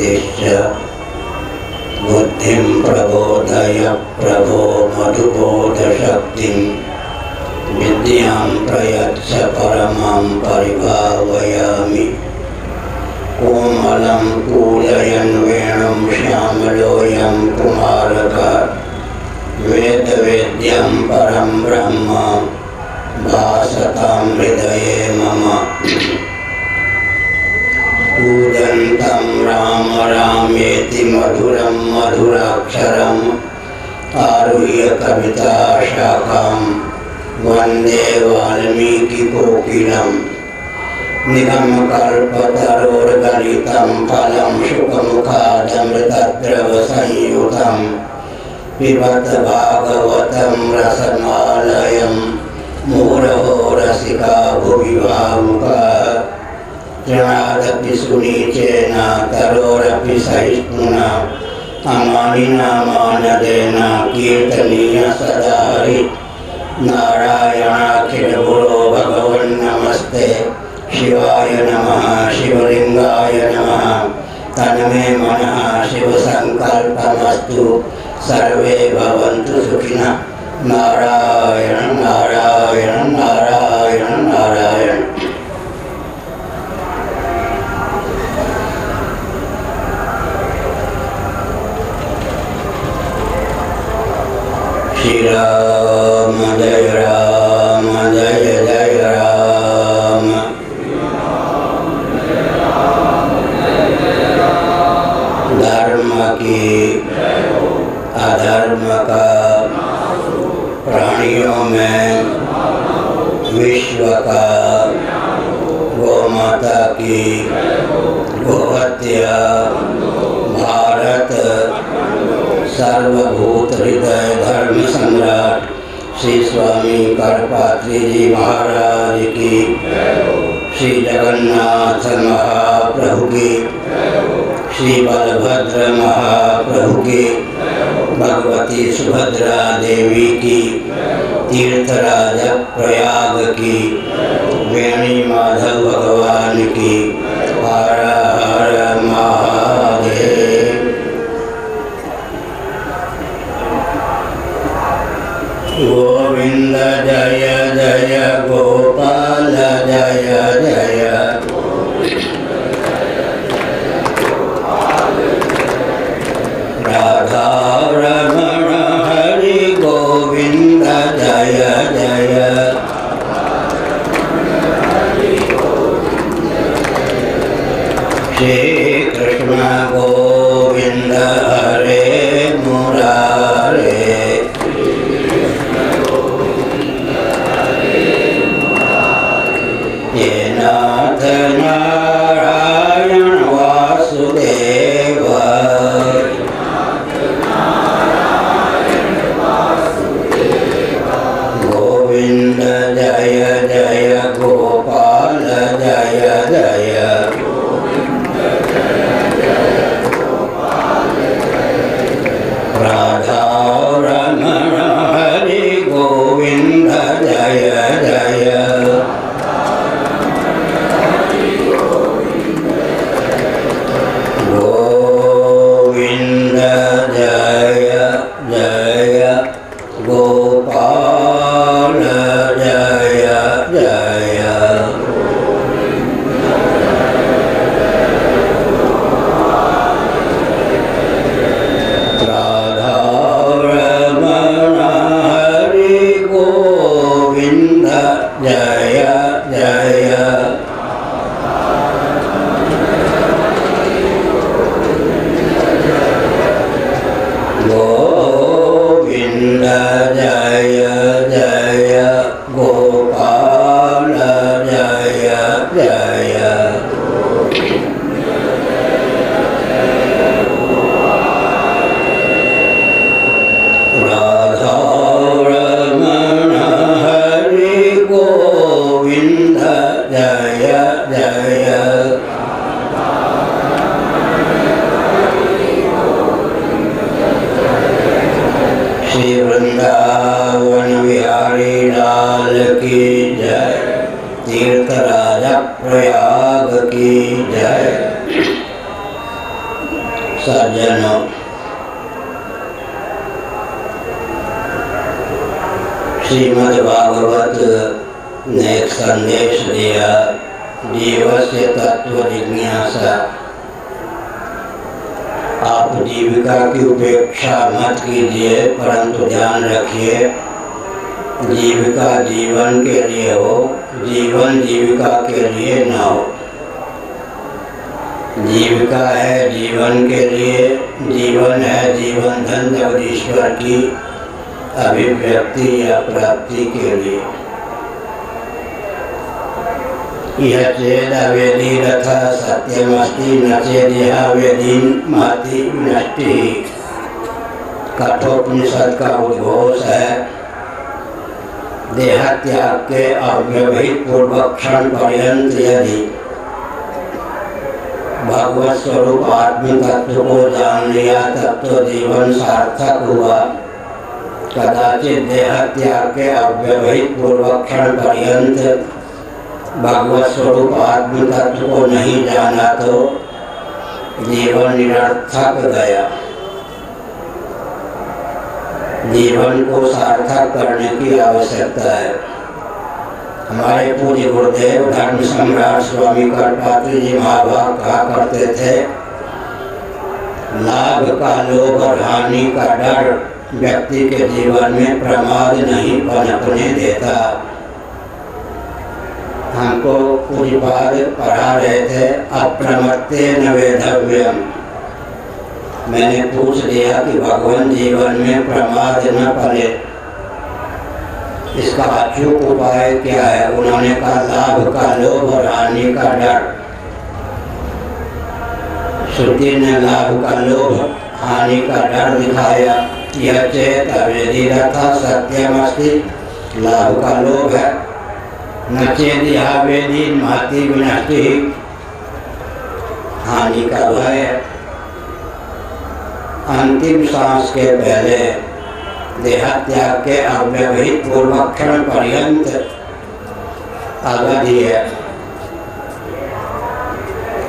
शान्तिश्च बुद्धिं प्रबोधय प्रभो मधुबोधशक्तिं विद्यां प्रयच्छ परमां परिभावयामि। कोमलं पूजयन् वेणुं श्यामलोऽयं कुमारकः वेदवेद्यं परं ब्रह्म भासतां हृदये मम। कूजन्तं राम रामेति मधुरं मधुराक्षरम् आरुह्य कविताशाखां वन्दे वाल्मीकिकोकिलम्। निगमकल्पतरोर्गलितं फलं शुकमुखादमृतद्रवसंयुतं पिबत भागवतं रसमालयं मुहुरहो रसिका भुवि भावुकाः। जनादपि सुनीचेन तरोरपि सहिष्णुना अमानिना मानदेन कीर्तनीय सदा हरि। नारायणाखिल गुरो भगवन् नमस्ते शिवाय नमः शिवलिंगाय नमः। तन्मे मनः शिवसंकल्पमस्तु सर्वे भवन्तु सुखिनः। नारायण नारायण नारायण नारायण। श्री राम जय राम जय जय राम। धर्म की अधर्म का प्राणियों में विश्व का गौमाता की गोहत्या भारत सर्वभूत हृदय धर्म सम्राट श्री स्वामी करपात्री जी महाराज की, श्री जगन्नाथ महाप्रभु की, श्री बलभद्र महाप्रभु की, भगवती सुभद्रा देवी की, तीर्थराज प्रयाग की, वेणी माधव भगवान की। हर हर महादेव। गोविंद जय जय गोपाल जय जय। राधा रमण हरि गोविंद जय जय। श्री कृष्ण गोविंद हरे मुरारे। ये नाथ नारायण वासुदेव। गोविंद जय जय गोपाल जय जय। राधा रमण हरि गोविंद जय जय। गोविंद जय जय गोपाल जय जय। राधा रमण हरि गोविंद जय जय। गोविंद जय जय गोपाल जय जय। राधा रमण हरि गोविंद जय जय। श्री वृंदावन बिहारी लाल की जय। तीर्थराज प्रयाग की जय। सज्जनों, श्रीमद् भागवत ने एक संदेश दिया, जीवस्य तत्व जिज्ञासा। आप जीविका की उपेक्षा मत कीजिए, परंतु ध्यान रखिए जीविका जीवन के लिए हो, जीवन जीविका के लिए न हो। जीविका है जीवन के लिए, जीवन है जीवन धन जगदीश्वर की अभिव्यक्ति या प्राप्ति के लिए। यह चेद अवेदी रथा सत्यमस्ति न चेदिहा वेदीन महति विनष्टि। कठोपनिषद का उद्घोष है, देहत्याग के अव्यवहित पूर्वक क्षण पर्यंत यदि भगवत स्वरूप आत्म तत्व को जान लिया तब तो जीवन सार्थक हुआ। कदाचित देहत्याग के अव्यवहित पूर्वक क्षण पर्यंत भगवत स्वरूप आत्म तत्व को नहीं जाना तो जीवन निरर्थक गया। जीवन को सार्थक करने की आवश्यकता है। हमारे पूज्य गुरुदेव धर्म सम्राट स्वामी कर्पात्री जी महाभाग कहा करते थे, लाभ का लोभ और हानि का डर व्यक्ति के जीवन में प्रमाद नहीं पनपने देता। हमको पूरी बात पढ़ा रहे थे, अप्रमत्तेन वेधव्यम। मैंने पूछ लिया कि भगवान जीवन में प्रमाद न पड़े, इसका अचूक उपाय क्या है? उन्होंने कहा लाभ का लोभ और हानि का डर। श्रुति ने लाभ का लोभ हानि का डर दिखाया। यह चेत अवेदी रथा सत्यमस्ति, लाभ का लोभ है, न चेदिहा वेदीन महति विनष्टि, हानि का भय है। अंतिम सांस के पहले देहत्याग के अव्यवहित पूर्वक क्षण पर्यंत अवधि है।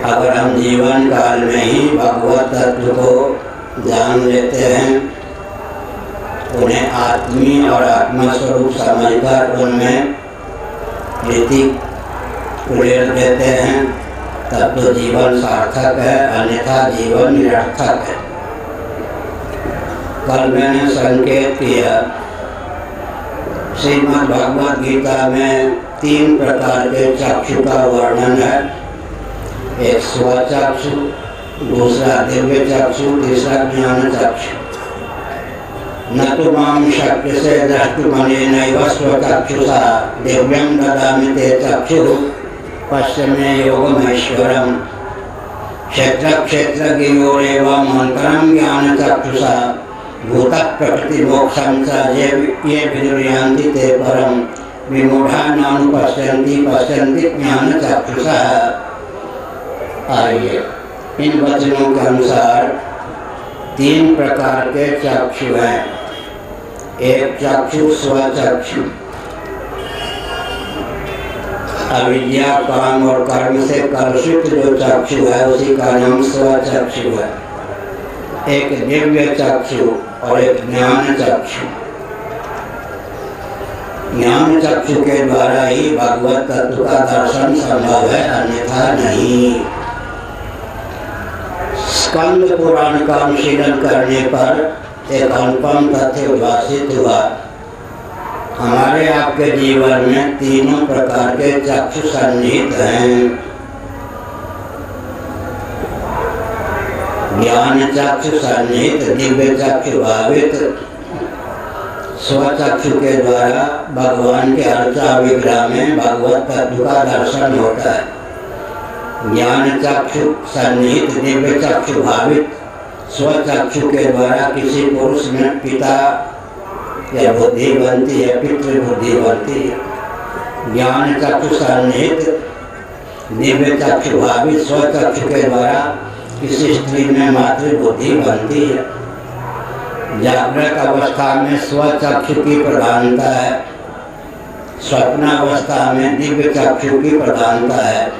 अगर हम जीवन काल में ही भगवत तत्व को जान लेते हैं, उन्हें आत्मीय और आत्मस्वरूप समझकर उनमें प्रीति उड़ेल देते हैं, तब तो जीवन सार्थक है, अन्यथा जीवन निरर्थक है। कल मैंने संकेत किया, श्रीमद् भगवद गीता में 3 प्रकार के चक्षु का वर्णन है। एक स्वचक्षु, दूसरा दिव्य चक्षु, तीसरा ज्ञान चक्षु। न तो माम शक्य से द्रष्टुमनेनैव स्वचक्षुषा दिव्यं ददामि ते चक्षुः पश्चिमे योगमैश्वरम्। क्षेत्र क्षेत्रज्ञयोरेव मंत्रं ज्ञान चक्षुषा भूत प्रकृति मोक्षं च ये विदुर्यान्ति ते परम विमूढ़ा नानुपश्यन्ति पश्यन्ति ज्ञान चक्षुषा। आइए, इन वचनों के अनुसार 3 प्रकार के चक्षु हैं। एक चक्षु स्वचक्षु, अविद्या काम और कर्म से कलुषित जो चक्षु है उसी का नाम स्वचक्षु है। एक दिव्य चक्षु और एक ज्ञान चक्षु। ज्ञान चक्षु के द्वारा ही भगवत तत्व का दर्शन संभव है, अन्यथा नहीं। स्कंद पुराण का अनुशीलन करने पर एक अनुपम तथ्य उद्भासित हुआ। हमारे आपके जीवन में 3 प्रकार के चक्षु सन्निहित हैं। ज्ञान चक्षु सन्निहित, दिव्य चक्षु भावित। स्वचक्षु के द्वारा भगवान के अर्चा विग्रह में भगवत तत्व का दर्शन होता है। ज्ञान चक्षु सन्निहित, दिव्य चक्षु भावित। स्वचक्षु के द्वारा किसी पुरुष में पिता या बुद्धि बनती है, पितृबुद्धि बनती है। ज्ञान चक्षु सन्निहित, दिव्य चक्षु भावित। स्वचक्षु के द्वारा किसी स्त्री में मातृबुद्धि बनती है। जागृत अवस्था में स्वचक्षु की प्रधानता है, स्वप्नावस्था में दिव्य चक्षु की प्रधानता है,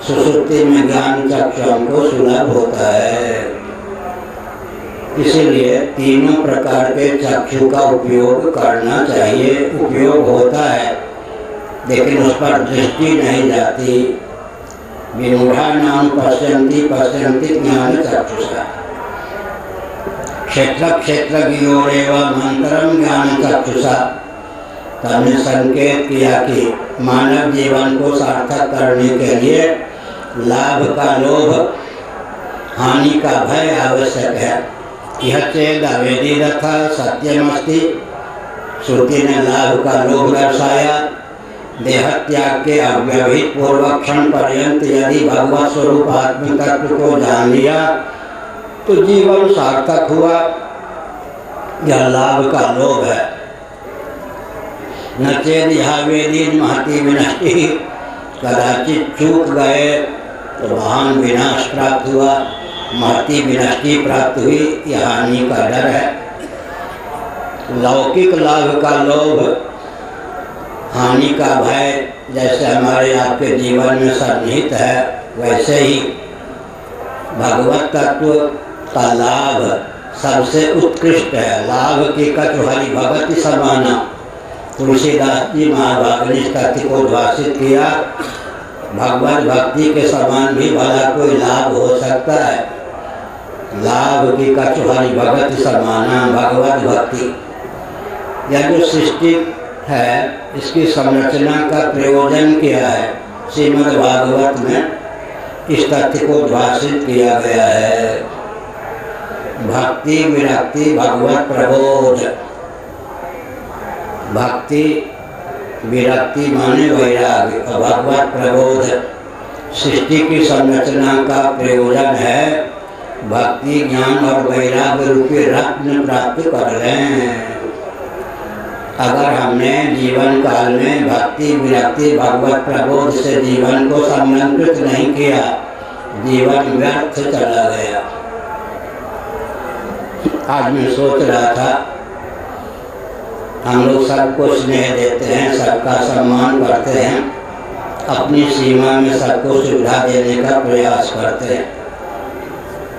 सुषुप्ति में ज्ञान चक्षु हमको सुलभ होता है। इसलिए तीनों प्रकार के चक्षु का उपयोग करना चाहिए। उपयोग होता है लेकिन उस पर दृष्टि नहीं जाती। विमूढ़ा नाम पश्यन्ति पश्यन्ति ज्ञान चक्षुषा। क्षेत्र क्षेत्रज्ञोरेव मंत्रम ज्ञान चक्षुषा। तब संकेत किया कि मानव जीवन को सार्थक करने के लिए लाभ का लोभ, हानि का भय आवश्यक है। यह चेद अवेदित सत्यमस्ति। श्रुति ने लाभ का लोभ दर्शाया। देह त्याग के अव्यवहित पूर्वक क्षण पर्यंत यदि भगवत स्वरूप आत्म तत्व को जान लिया तो जीवन सार्थक हुआ। यह लाभ का लोभ है। न चेद यह वेदीन महती विनष्टि। कदाचित चूक गए तो महान विनाश प्राप्त हुआ, महती विनष्टि प्राप्त हुई। यह हानि का डर है। लौकिक लाभ का लोभ, हानि का भय जैसे हमारे आपके जीवन में सन्निहित है, वैसे ही भगवत तत्व का लाभ सबसे उत्कृष्ट है। लाभ की कछु हरि भगति समाना। तुलसीदास जी महाभाग ने इस तथ्य को उद्भाषित किया। भगवत भक्ति के समान भी भला कोई लाभ हो सकता है। लाभ की कछु हरि भगति समाना, भगवत भक्ति। यह जो सृष्टि है इसकी संरचना का प्रयोजन क्या है, श्रीमद् भागवत में इस तथ्य को उद्भाषित किया गया है। भक्ति विरक्ति भगवत प्रबोध। भक्ति विरक्ति माने वैराग्य, भगवत प्रबोध सृष्टि की संरचना का प्रयोजन है। भक्ति ज्ञान और वैराग्य रूपी रत्न प्राप्त कर लें। अगर हमने जीवन काल में भक्ति विरक्ति भगवत प्रबोध से जीवन को समन्वित नहीं किया, जीवन व्यर्थ चला गया। आज मैं सोच रहा था, हम लोग सबको स्नेह देते हैं, सबका सम्मान करते हैं, अपनी सीमा में सबको सुविधा देने का प्रयास करते हैं।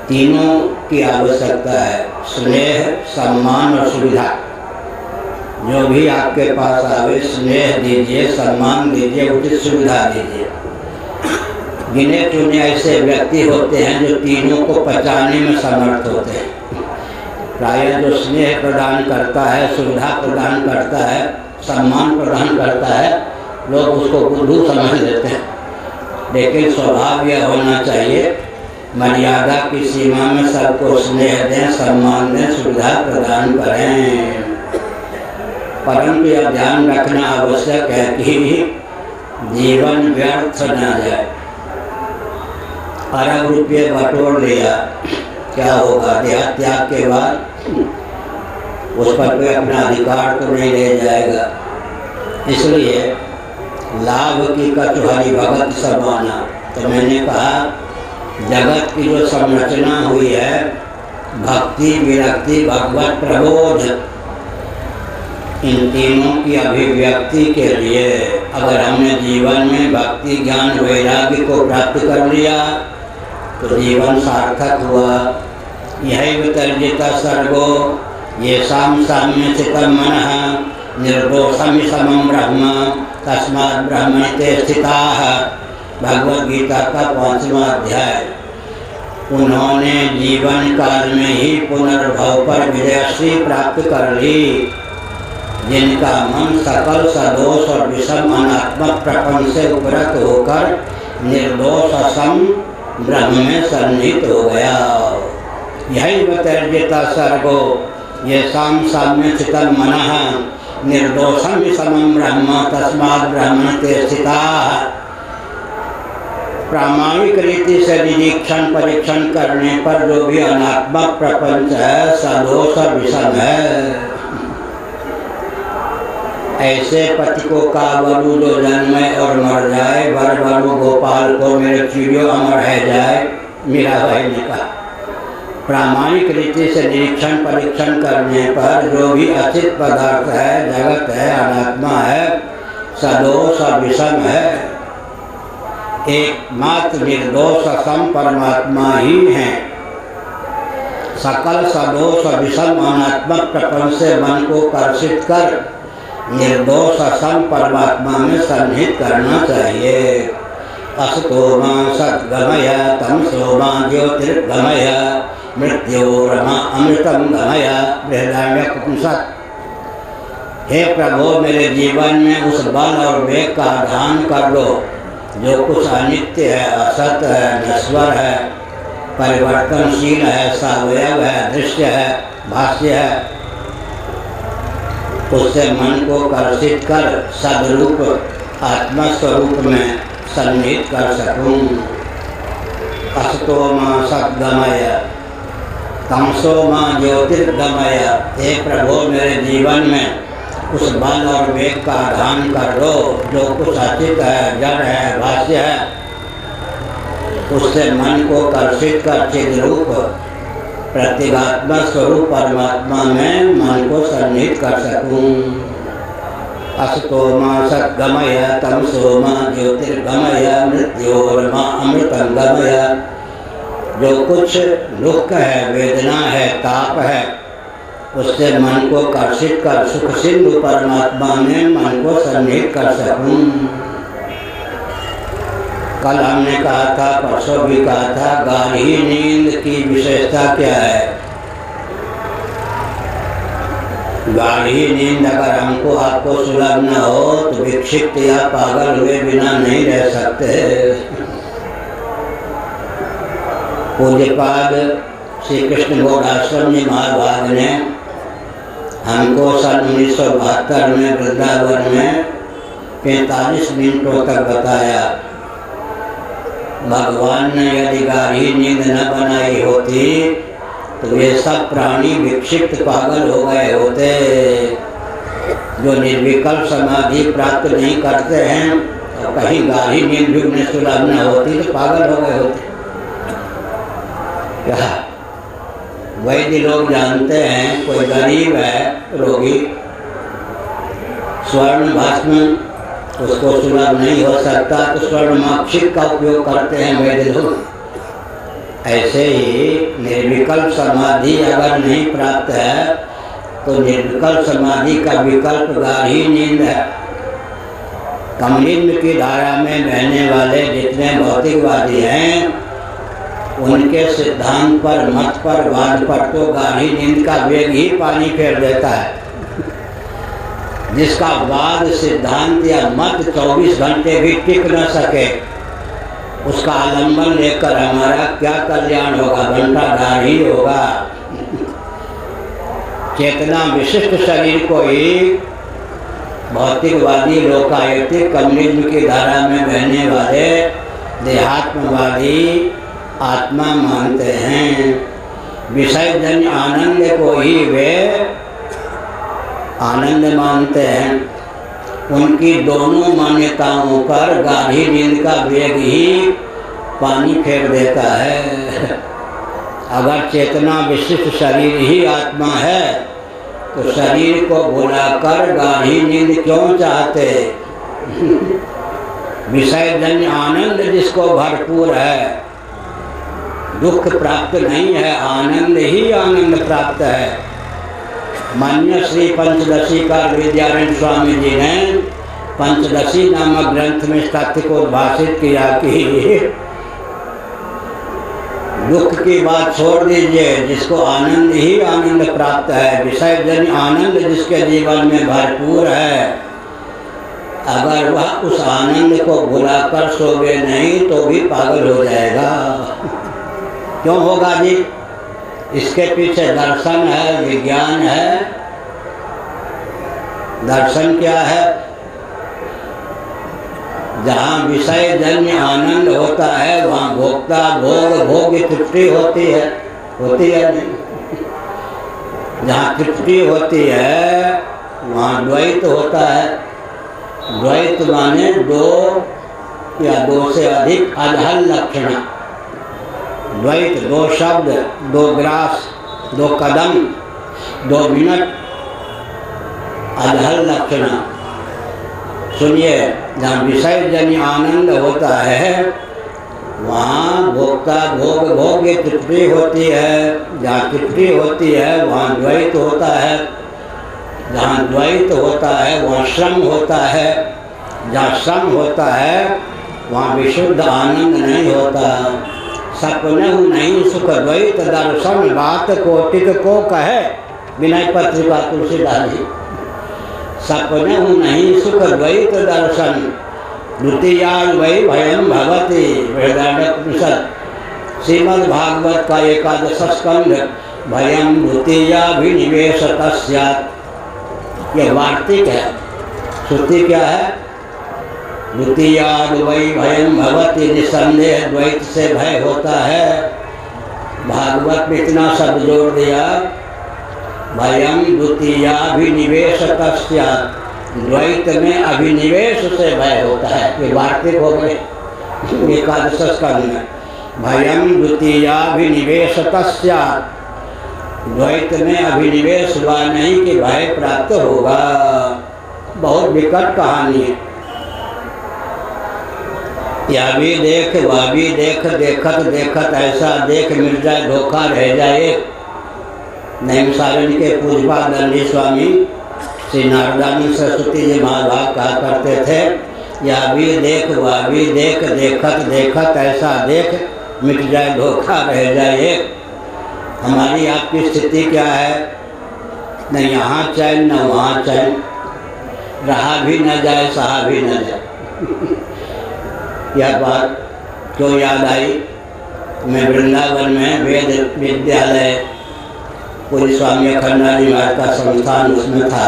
तीनों की आवश्यकता है, स्नेह, सम्मान और सुविधा। जो भी आपके पास आवे स्नेह दीजिए, सम्मान दीजिए, उचित सुविधा दीजिए। गिने चुने ऐसे व्यक्ति होते हैं जो तीनों को पचाने में समर्थ होते हैं। प्रायः जो स्नेह प्रदान करता है, सुविधा प्रदान करता है, सम्मान प्रदान करता है, लोग उसको बुद्धू समझ लेते हैं। लेकिन स्वभाव यह होना चाहिए, मर्यादा की सीमा में सबको स्नेह दें, सम्मान दें, सुविधा प्रदान करें। परंतु यह ध्यान रखना आवश्यक है कि जीवन व्यर्थ न जाए। अरब रुपये बटोर लिया, क्या होगा? देह त्याग के बाद उस पर कोई अपना अधिकार तो नहीं ले जाएगा। इसलिए लाभ की कछु हरि भगत समाना। तो मैंने कहा जगत की जो संरचना हुई है, भक्ति विरक्ति भगवत प्रबोध, इन तीनों की अभिव्यक्ति के लिए अगर हमने जीवन में भक्ति ज्ञान वैराग्य को प्राप्त कर लिया तो जीवन सार्थक हुआ। यही वितर्जित सर्गो ये साम्य चितम मनः निर्दोषम समम ब्रह्म तस्मात् ब्रह्मणि स्थिताः। भगवद गीता का 5वां अध्याय। उन्होंने जीवन काल में ही पुनर्भव पर विजयश्री प्राप्त कर ली। जिनका मन सकल सदोष और विषम अनात्मक प्रपंच से उपरत होकर निर्दोष असम ब्रह्म में सन्निहित हो गया। यही वितर्जिता सर्गो ये साम्य चितम मनः निर्दोषम समम ब्रह्म तस्मात् ब्रह्म ते स्थिताः। प्रामाणिक रीति से निरीक्षण परीक्षण करने पर जो भी अनात्मक प्रपंच है, सदोष और विषम है। ऐसे पति को का बरु जो जन्मे और मर जाए, वर बरु गोपाल को मेरे चिड़ियों अमर है जाए। मेरा भाई ने कहा प्रामाणिक रीति से निरीक्षण परीक्षण करने पर जो भी अचित पदार्थ है, जगत है, अनात्मा है, सदोष और विषम है, एकमात्र निर्दोष असम परमात्मा ही है। सकल सदोष विषम अनात्मक प्रपंच से मन को कर्षित कर निर्दोष असम परमात्मा में सन्निहित करना चाहिए। असतो मा सद्गमय तमसो मा ज्योतिर्गमय मृत्योरमा अमृतम गमय। बृहदारण्यक। हे प्रभु, मेरे जीवन में उस बल और वेग का दान कर दो जो कुछ अनित्य है, असत है, नश्वर है, परिवर्तनशील है, सावयव है, दृश्य है, भाष्य है, उससे मन को कर्षित कर सदरूप आत्मस्वरूप में सन्निहित कर सकूं। असतो मा सद्गमय तमसो मा ज्योतिर्गमय। हे प्रभु, मेरे जीवन में उस बल और वेग का दान कर दो जो कुछ अचित है, जड़ है, भाष्य है, उससे मन को कर्षित कर चिद्रूप प्रतीकात्मा स्वरूप परमात्मा में मन को सन्निहित कर सकूं। असतो मा सद्गमय तमसो मा ज्योतिर्गमय मृत्योर्मा अमृतम गमय। जो कुछ दुख है, वेदना है, ताप है, उससे मन को कर्षित कर सुख सिंधु परमात्मा में मन को सन्निहित कर सकूं। कल हमने कहा था, परसों भी कहा था, गाढ़ी नींद की विशेषता क्या है। गाढ़ी नींद अगर हमको आपको सुलभ न हो तो विक्षिप्त या पागल हुए बिना नहीं रह सकते। पूज्यपाद श्री कृष्ण गौड़ आश्रम जी महाभाग ने हमको सन 1972 में वृंदावन में 45 मिनटों तक बताया। भगवान ने यदि गाढ़ी नींद न बनाई होती तो ये सब प्राणी विक्षिप्त पागल हो गए होते। जो निर्विकल्प समाधि प्राप्त नहीं करते हैं तो कहीं गाढ़ी नींद भी उन्हें सुलभ न होती तो पागल हो गए होते। क्या वैद्य लोग जानते हैं, कोई गरीब है रोगी, स्वर्ण भस्म उसको सुलभ नहीं हो सकता तो स्वर्णमाक्षिक का उपयोग करते हैं वैद्य लोग। ऐसे ही निर्विकल्प समाधि अगर नहीं प्राप्त है तो निर्विकल्प समाधि का विकल्प गाढ़ी नींद है। कमलिन की धारा में बहने वाले जितने भौतिकवादी हैं उनके सिद्धांत पर, मत पर, वाद पर तो गाढ़ी नींद का वेग ही पानी फेर देता है। जिसका वाद, सिद्धांत या मत 24 घंटे भी टिक न सके उसका आलम्बन लेकर हमारा क्या कल्याण होगा, घंटाधार ही होगा। चेतना विशिष्ट शरीर को ही भौतिकवादी, लोकायतिक, कम्युनिज्म की धारा में बहने वाले देहात्मवादी आत्मा मानते हैं। विषयजन्य आनंद को ही वे आनंद मानते हैं। उनकी दोनों मान्यताओं पर गाढ़ी नींद का वेग ही पानी फेर देता है। अगर चेतना विशिष्ट शरीर ही आत्मा है तो शरीर को भुलाकर गाढ़ी नींद क्यों चाहते। विषयजन्य आनंद जिसको भरपूर है, दुख प्राप्त नहीं है, आनंद ही आनंद प्राप्त है। मान्य श्री पंचदशी का विद्यारण्य स्वामी जी ने पंचदशी नामक ग्रंथ में इस तथ्य को उद्भाषित किया कि दुख की बात छोड़ दीजिए, जिसको आनंद ही आनंद प्राप्त है, विषयजन्य आनंद जिसके जीवन में भरपूर है, अगर वह उस आनंद को भुलाकर सोवे नहीं तो भी पागल हो जाएगा। क्यों होगा जी? इसके पीछे दर्शन है, विज्ञान है। दर्शन क्या है? जहाँ विषय जन्य आनंद होता है वहाँ भोक्ता, भोग, भोग की तृप्ति होती है नहीं। जहाँ तृप्ति होती है वहाँ द्वैत होता है। द्वैत माने दो या दो से अधिक अधल लक्षण। द्वैत, दो शब्द, दो ग्रास, दो कदम, 2 मिनट, अधल लक्षण। सुनिए, जहाँ विषय जन्य आनंद होता है वहाँ भोक्ता भोग भोग्य तृप्ति होती है। जहाँ तृप्ति होती है वहाँ द्वैत होता है। जहाँ द्वैत होता है वहाँ श्रम होता है। जहाँ श्रम होता है वहाँ विशुद्ध आनंद नहीं होता। सपने नहीं सुख द्वैत दर्शन बात कोटिक को कहे विनय पत्रिका तुलसीदास जी। सपने नहीं सुख द्वैत दर्शन द्वितीया वै भयम भवति। बृहदारण्यक श्रीमद् भागवत का 11 स्कंध भयम द्वितीयाभिनिवेशतः स्यात्। यह वार्तिक है। श्रुति क्या है? द्वितीया वै भयम भवति, निसंदेह द्वैत से भय होता है। भागवत में इतना शब्द जोड़ दिया, भयम द्वितीयाभिनिवेशतः स्यात्, द्वैत में अभिनिवेश से भय होता है। ये वार्तिक हो गए 11 स्कंध में। भयम द्वितीयाभिनिवेशतः स्यात्, द्वैत में अभिनिवेश हुआ नहीं कि भय प्राप्त होगा। बहुत विकट कहानी है। यह भी देख वह भी देख, देखत देखत ऐसा देख मिल जाए धोखा रह जाए। नैमिषारण्य के पूज्यपाद दंडी स्वामी श्री नारदानंद सरस्वती जी महाभाग कहा करते थे, यह भी देख वह भी देख, देखत देखत ऐसा देख मिट जाए धोखा रह जाए। हमारी आपकी स्थिति क्या है? न यहाँ चैन न वहाँ चैन, रहा भी न जाए सहा भी न जाए। यह बात क्यों याद आई? मैं वृंदावन में वेद विद्यालय पूज्य स्वामी अखंडानंद महाराज का संस्थान उसमें था।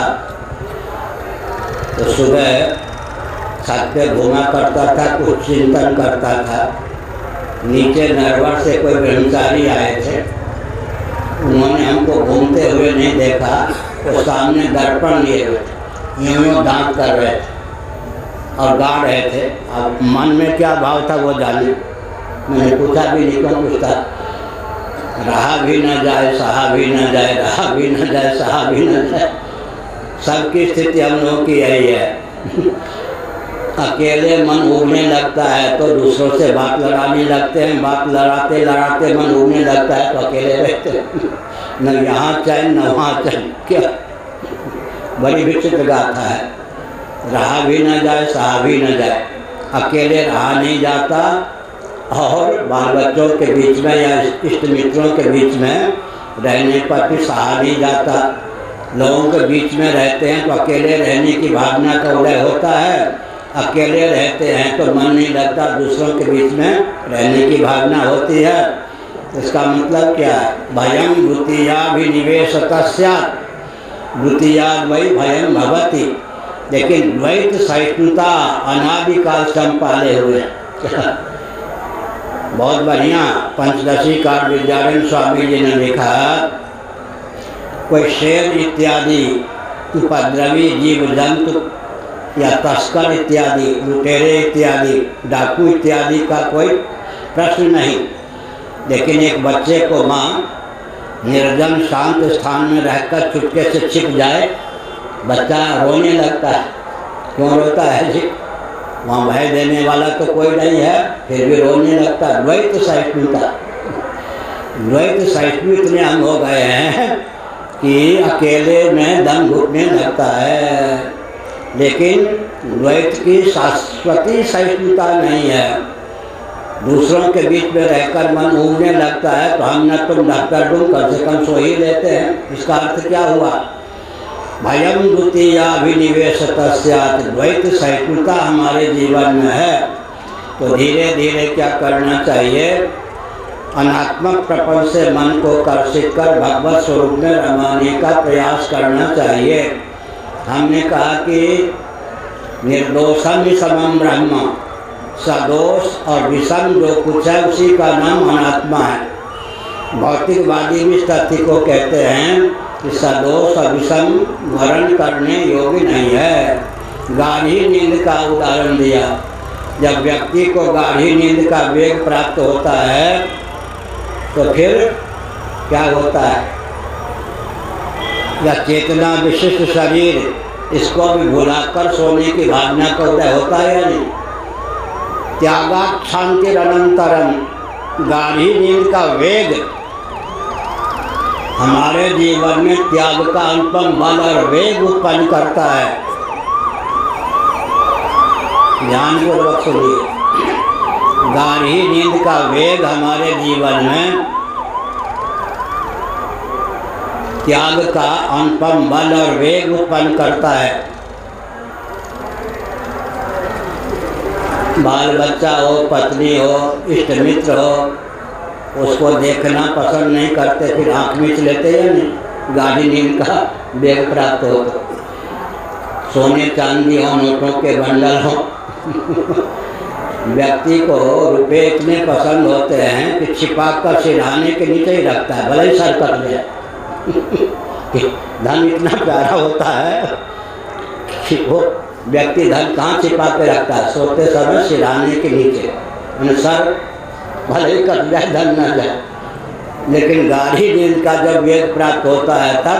तो सुबह छत पे घूमा करता था, कुछ चिंतन करता था। नीचे नरवर से कोई ब्रह्मचारी आए थे। उन्होंने हमको घूमते हुए नहीं देखा। तो सामने दर्पण लिए हुए थे, यूँ दांत कर रहे थे और गा रहे थे। अब मन में क्या भाव था वो जाने। मैंने पूछा भी नहीं, क्यों पूछता? रहा भी न जाए सहा भी न जाए, रहा भी न जाए सहा भी न जाए। सबकी स्थिति हम लोगों की यही है। अकेले मन उगने लगता है तो दूसरों से बात लड़ाने लगते हैं, बात लड़ाते लड़ाते मन उगने लगता है तो अकेले रहते हैं। न यहाँ चैन न वहाँ चैन। क्या बड़ी विचित्र गाथा है। रहा भी न जाए सहा भी न जाए, अकेले रहा नहीं जाता और बाल बच्चों के बीच में या इष्ट मित्रों के बीच में रहने पर भी सहा नहीं जाता। लोगों के बीच में रहते हैं तो अकेले रहने की भावना का उदय होता है। अकेले रहते हैं तो मन नहीं लगता, दूसरों के बीच में रहने की भावना होती है। इसका मतलब क्या है? भयम द्वितीयाभिनिवेशतः स्यात्, द्वितीयाद् वै भयम भवति। लेकिन द्वैत सहिष्णुता अनादिकाल से हम पाले हुए हैं। बहुत बढ़िया पंचदशी कार विद्यारण्य स्वामी जी ने लिखा, कोई शेर इत्यादि उपद्रवी जीव जंतु या तस्कर इत्यादि, लुटेरे इत्यादि, डाकू इत्यादि का कोई प्रश्न नहीं। लेकिन एक बच्चे को माँ निर्जन शांत स्थान में रहकर चुपके से छिप जाए, बच्चा रोने लगता है। क्यों रोता है जी? वहाँ भय देने वाला तो कोई नहीं है, फिर भी रोने लगता है। द्वैत सहिष्णुता, द्वैत सहिष्णु इतने हम हो गए हैं कि अकेले में दम घुटने लगता है। लेकिन द्वैत की शाश्वती सहिष्णुता नहीं है। दूसरों के बीच में रहकर मन उगने लगता है तो हम न तुम डॉक्टर तुम कम से कम सो ही लेते हैं। इसका अर्थ क्या हुआ? भयम द्वितीयाभिनिवेशतः स्यात्, द्वैत सहिष्णुता हमारे जीवन में है। तो धीरे धीरे क्या करना चाहिए? अनात्मक प्रपंच से मन को कर्षित कर भगवत स्वरूप में रमाने का प्रयास करना चाहिए। हमने कहा कि निर्दोषम समम ब्रह्म, सदोष और विषम जो कुछ है उसी का नाम अनात्मा है। भौतिकवादी भी इस तथ्य को कहते हैं कि सदोष और विषम वर्ण करने योग्य नहीं है। गाढ़ी नींद का उदाहरण दिया। जब व्यक्ति को गाढ़ी नींद का वेग प्राप्त होता है तो फिर क्या होता है? या चेतना विशिष्ट शरीर, इसको भी भुलाकर सोने की भावना का उदय होता है या नहीं? त्यागात् शांतिरनंतरम, गाढ़ी नींद का वेग हमारे जीवन में त्याग का अनुपम बल और वेग उत्पन्न करता है। ध्यानपूर्वक सुनिए, गाढ़ी नींद का वेग हमारे जीवन में त्याग का अनुपम बल और वेग उत्पन्न करता है। बाल बच्चा हो, पत्नी हो, इष्ट मित्र हो, उसको देखना पसंद नहीं करते, फिर आँख मीच लेते या नहीं, गाढ़ी नींद का वेग प्राप्त हो। सोने चांदी हो, नोटों के बंडल हो, व्यक्ति को रुपए इतने पसंद होते हैं कि छिपा कर सिरहाने के नीचे ही रखता है, भले ही सर कट जाए। धन इतना प्यारा होता है कि वो व्यक्ति धन कहाँ छिपा के रखता है, सोते समय सिरहाने के नीचे, सर भले ही कट जाए, धन न जाए। लेकिन गाढ़ी नींद का जब वेग प्राप्त होता है तब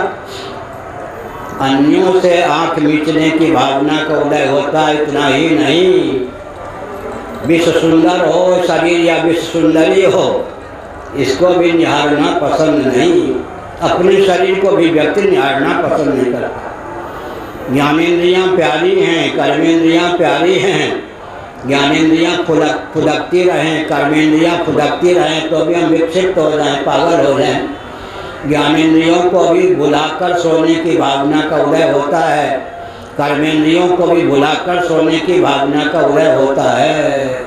अन्यों से आँख मीचने की भावना का उदय होता है। इतना ही नहीं, विश्व सुंदर हो शरीर या विश्व सुंदरी हो, इसको भी निहारना पसंद नहीं। अपने शरीर को भी व्यक्ति निहारना पसंद नहीं करता। ज्ञानेंद्रियाँ प्यारी हैं, कर्मेंद्रियाँ प्यारी हैं। ज्ञानेंद्रियाँ फुदकती रहें, कर्मेंद्रियाँ फुदकती रहें तो भी हम विक्षिप्त हो जाएं, पागल हो जाएं। ज्ञानेंद्रियों को भी भुलाकर सोने की भावना का उदय होता है, कर्मेंद्रियों को भी भुलाकर सोने की भावना का उदय होता है।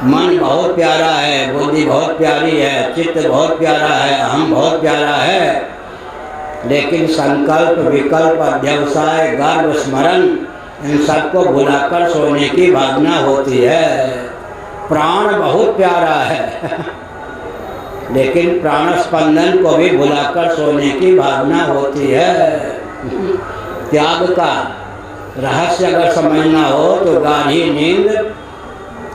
मन बहुत प्यारा है, बुद्धि बहुत प्यारी है, चित्त बहुत प्यारा है, अहम बहुत प्यारा है, लेकिन संकल्प, विकल्प, अध्यवसाय, गर्व, स्मरण, इन सबको भुलाकर सोने की भावना होती है। प्राण बहुत प्यारा है लेकिन प्राण स्पंदन को भी भुलाकर सोने की भावना होती है। त्याग का रहस्य अगर समझना हो तो गाढ़ी नींद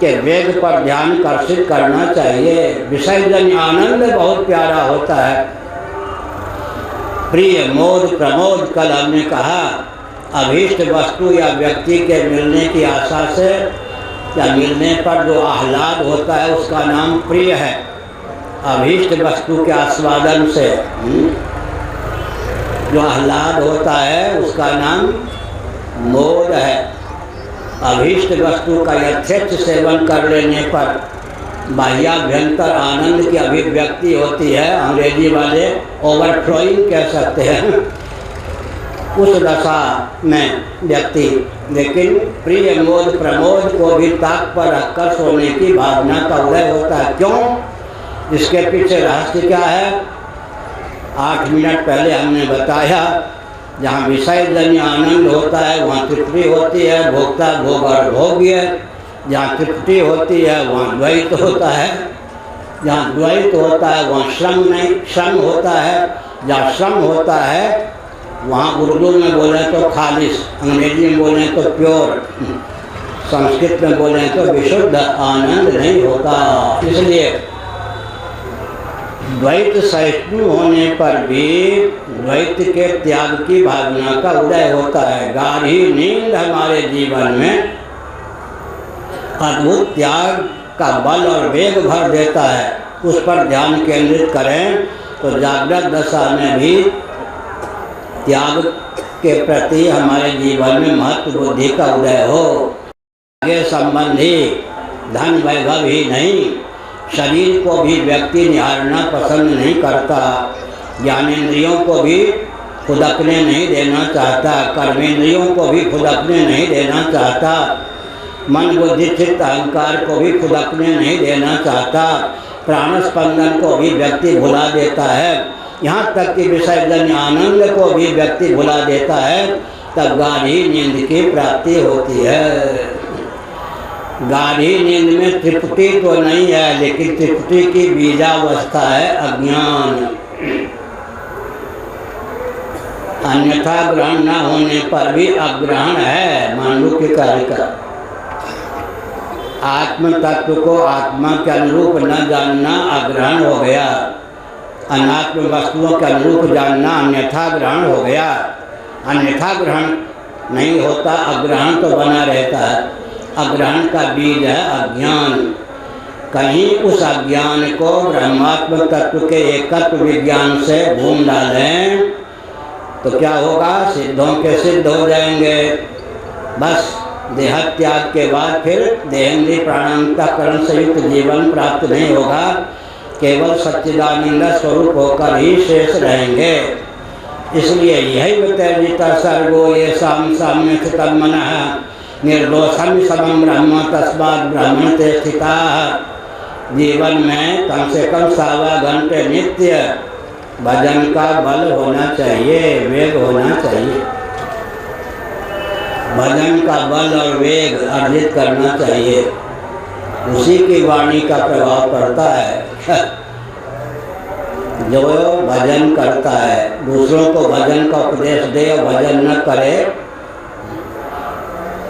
के वेग पर ध्यान कर्षित करना चाहिए। विषयजन्य आनंद बहुत प्यारा होता है, प्रिय, मोद, प्रमोद। कल हमने कहा अभीष्ट वस्तु या व्यक्ति के मिलने की आशा से या मिलने पर जो आह्लाद होता है उसका नाम प्रिय है। अभीष्ट वस्तु के आस्वादन से जो आह्लाद होता है उसका नाम मोद है। अभीष्ट वस्तु का यथेच्छ सेवन कर लेने पर बाह्याभ्यंतर आनंद की अभिव्यक्ति होती है, अंग्रेजी वाले ओवरफ्लोइंग कह सकते हैं। उस दशा में व्यक्ति लेकिन प्रिय, मोद, प्रमोद को भी ताक पर रखकर सोने की भावना का उदय होता है। क्यों? इसके पीछे रहस्य क्या है? 8 मिनट पहले हमने बताया, जहाँ विषयजन्य आनंद होता है वहाँ तृप्ति होती है, भोक्ता भोग और भोग्य। जहाँ तृप्ति होती है वहाँ द्वैत होता है, जहाँ द्वैत होता है वहाँ श्रम नहीं, श्रम होता है। जहाँ श्रम होता है वहाँ उर्दू में बोले तो खालिश, अंग्रेजी में बोले तो प्योर, संस्कृत में बोले तो विशुद्ध आनंद नहीं होता। इसलिए द्वैत सहिष्णु होने पर भी द्वैत के त्याग की भावना का उदय होता है। गाढ़ी नींद हमारे जीवन में अद्भुत त्याग का बल और वेग भर देता है। उस पर ध्यान केंद्रित करें तो जागृत दशा में भी त्याग के प्रति हमारे जीवन में महत्व बुद्धि का उदय हो। आगे संबंधी धन वैभव ही नहीं, शरीर को भी व्यक्ति निहारना पसंद नहीं करता, ज्ञानेंद्रियों को भी खुदकने नहीं देना चाहता, कर्मेंद्रियों को भी खुदकने नहीं देना चाहता, मन, बुद्धि, चित्त, अहंकार को भी खुदकने नहीं देना चाहता, प्राण स्पंदन को भी व्यक्ति भुला देता है, यहाँ तक कि विषयजन्य आनंद को भी व्यक्ति भुला देता है। तब गाढ़ी नींद की प्राप्ति होती है। गाढ़ी नींद में तृप्ति तो नहीं है, लेकिन तृप्ति की बीजावस्था है अज्ञान। अन्यथा ग्रहण न होने पर भी अग्रहण है। मांडू के कार्य का आत्म तत्व को आत्मा के अनुरूप न जानना अग्रहण हो गया, अनात्म वस्तुओं के अनुरूप जानना अन्यथा ग्रहण हो गया। अन्यथा ग्रहण नहीं होता, अग्रहण तो बना रहता है। अग्रहण का बीज है अज्ञान। कहीं उस अज्ञान को ब्रह्मात्म तत्व के एकत्व विज्ञान से भून डालें तो क्या होगा? सिद्धों के सिद्ध हो जाएंगे। बस देह त्याग के बाद फिर देहेंद्रिय प्राणांतकरण से युक्त जीवन प्राप्त नहीं होगा, केवल सच्चिदानंद स्वरूप होकर ही शेष रहेंगे। इसलिए यही वितर्जित सर्गो ये साम्य स्थितम मनः निर्दोषम समम ब्रह्म तस्मात् ब्रह्मण ते स्थिता। जीवन में कम से कम 1.25 घंटे नित्य भजन का बल होना चाहिए, वेग होना चाहिए। भजन का बल और वेग अर्जित करना चाहिए, उसी की वाणी का प्रभाव पड़ता है। जो भजन करता है, दूसरों को भजन का उपदेश दे और भजन न करे।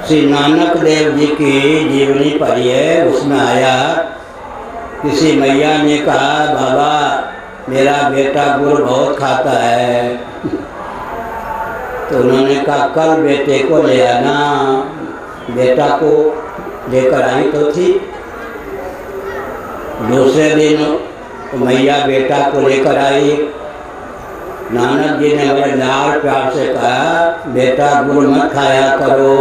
श्री नानक देव जी की जीवनी पढ़ी है, उसमें आया किसी मैया ने कहा, बाबा मेरा बेटा गुड़ बहुत खाता है। तो उन्होंने कहा कल बेटे को ले आना। बेटा को लेकर आई तो थी। दूसरे दिन मैया बेटा को लेकर आई। नानक जी ने बड़े लाड़ प्यार से कहा, बेटा गुड़ मत खाया करो,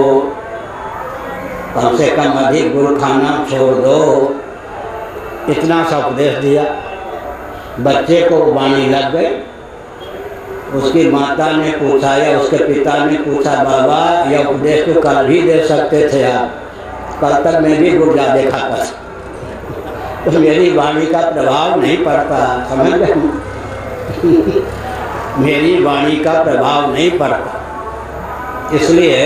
कम से कम अधिक गुड़ खाना छोड़ दो। इतना सा उपदेश दिया। बच्चे को वाणी लग गई। उसकी माता ने पूछा या उसके पिता ने पूछा, बाबा यह उपदेश तो कल भी दे सकते थे आप, कल तक मैं भी गुड़ ज़्यादा खाता था। तो मेरी वाणी का प्रभाव नहीं पड़ता, समझ गए? मेरी वाणी का प्रभाव नहीं पड़ता। इसलिए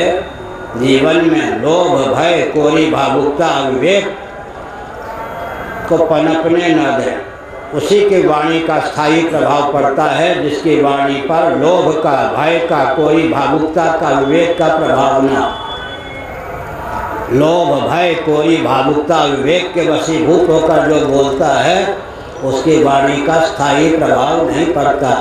जीवन में लोभ भय कोरी भावुकता विवेक को पनपने न दें। उसी की वाणी का स्थायी प्रभाव पड़ता है जिसकी वाणी पर लोभ का, भय का, कोई भावुकता का, विवेक का प्रभाव न। लोभ भय कोई भावुकता विवेक के वशीभूत होकर जो बोलता है उसकी वाणी का स्थायी प्रभाव नहीं पड़ता।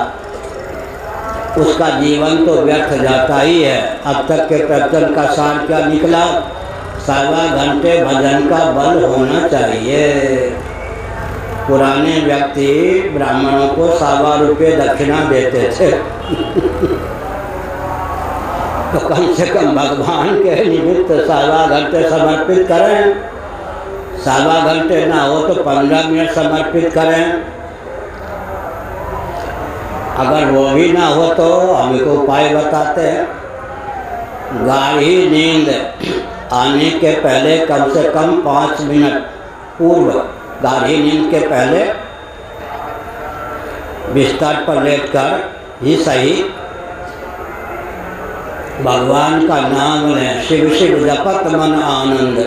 उसका जीवन तो व्यर्थ जाता ही है। अब तक के प्रवचन का सार क्या निकला? 1.25 घंटे भजन का बल होना चाहिए। पुराने व्यक्ति ब्राह्मणों को 1.25 रुपये दक्षिणा देते थे। तो कम से कम भगवान के निमित्त 1.25 घंटे समर्पित करें। 1.25 घंटे ना हो तो 15 मिनट समर्पित करें। अगर वो भी ना हो तो हमको उपाय बताते हैं। गाढ़ी नींद आने के पहले कम से कम 5 मिनट पूर्व, गाढ़ी नींद के पहले बिस्तर पर लेटकर ही सही भगवान का नाम लें। शिव शिव जपत मन आनंद,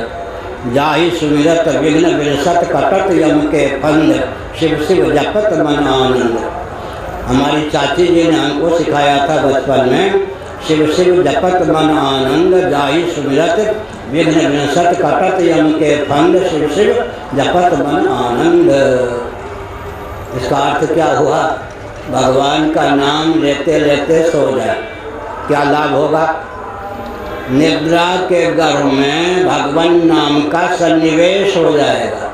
जाहि सुमिरत विघ्न विरसत कटत यम के फंद। शिव शिव जपत मन आनंद। हमारी चाची जी ने हमको सिखाया था बचपन में, शिव शिव जपत मन आनंद, जाहि सुमिरत विघ्न विरसत कटत यम के फंद। शिव शिव जपत मन आनंद। इसका अर्थ क्या हुआ? भगवान का नाम लेते लेते सो जाए, क्या लाभ होगा? निद्रा के गर्भ में भगवान नाम का सन्निवेश हो जाएगा।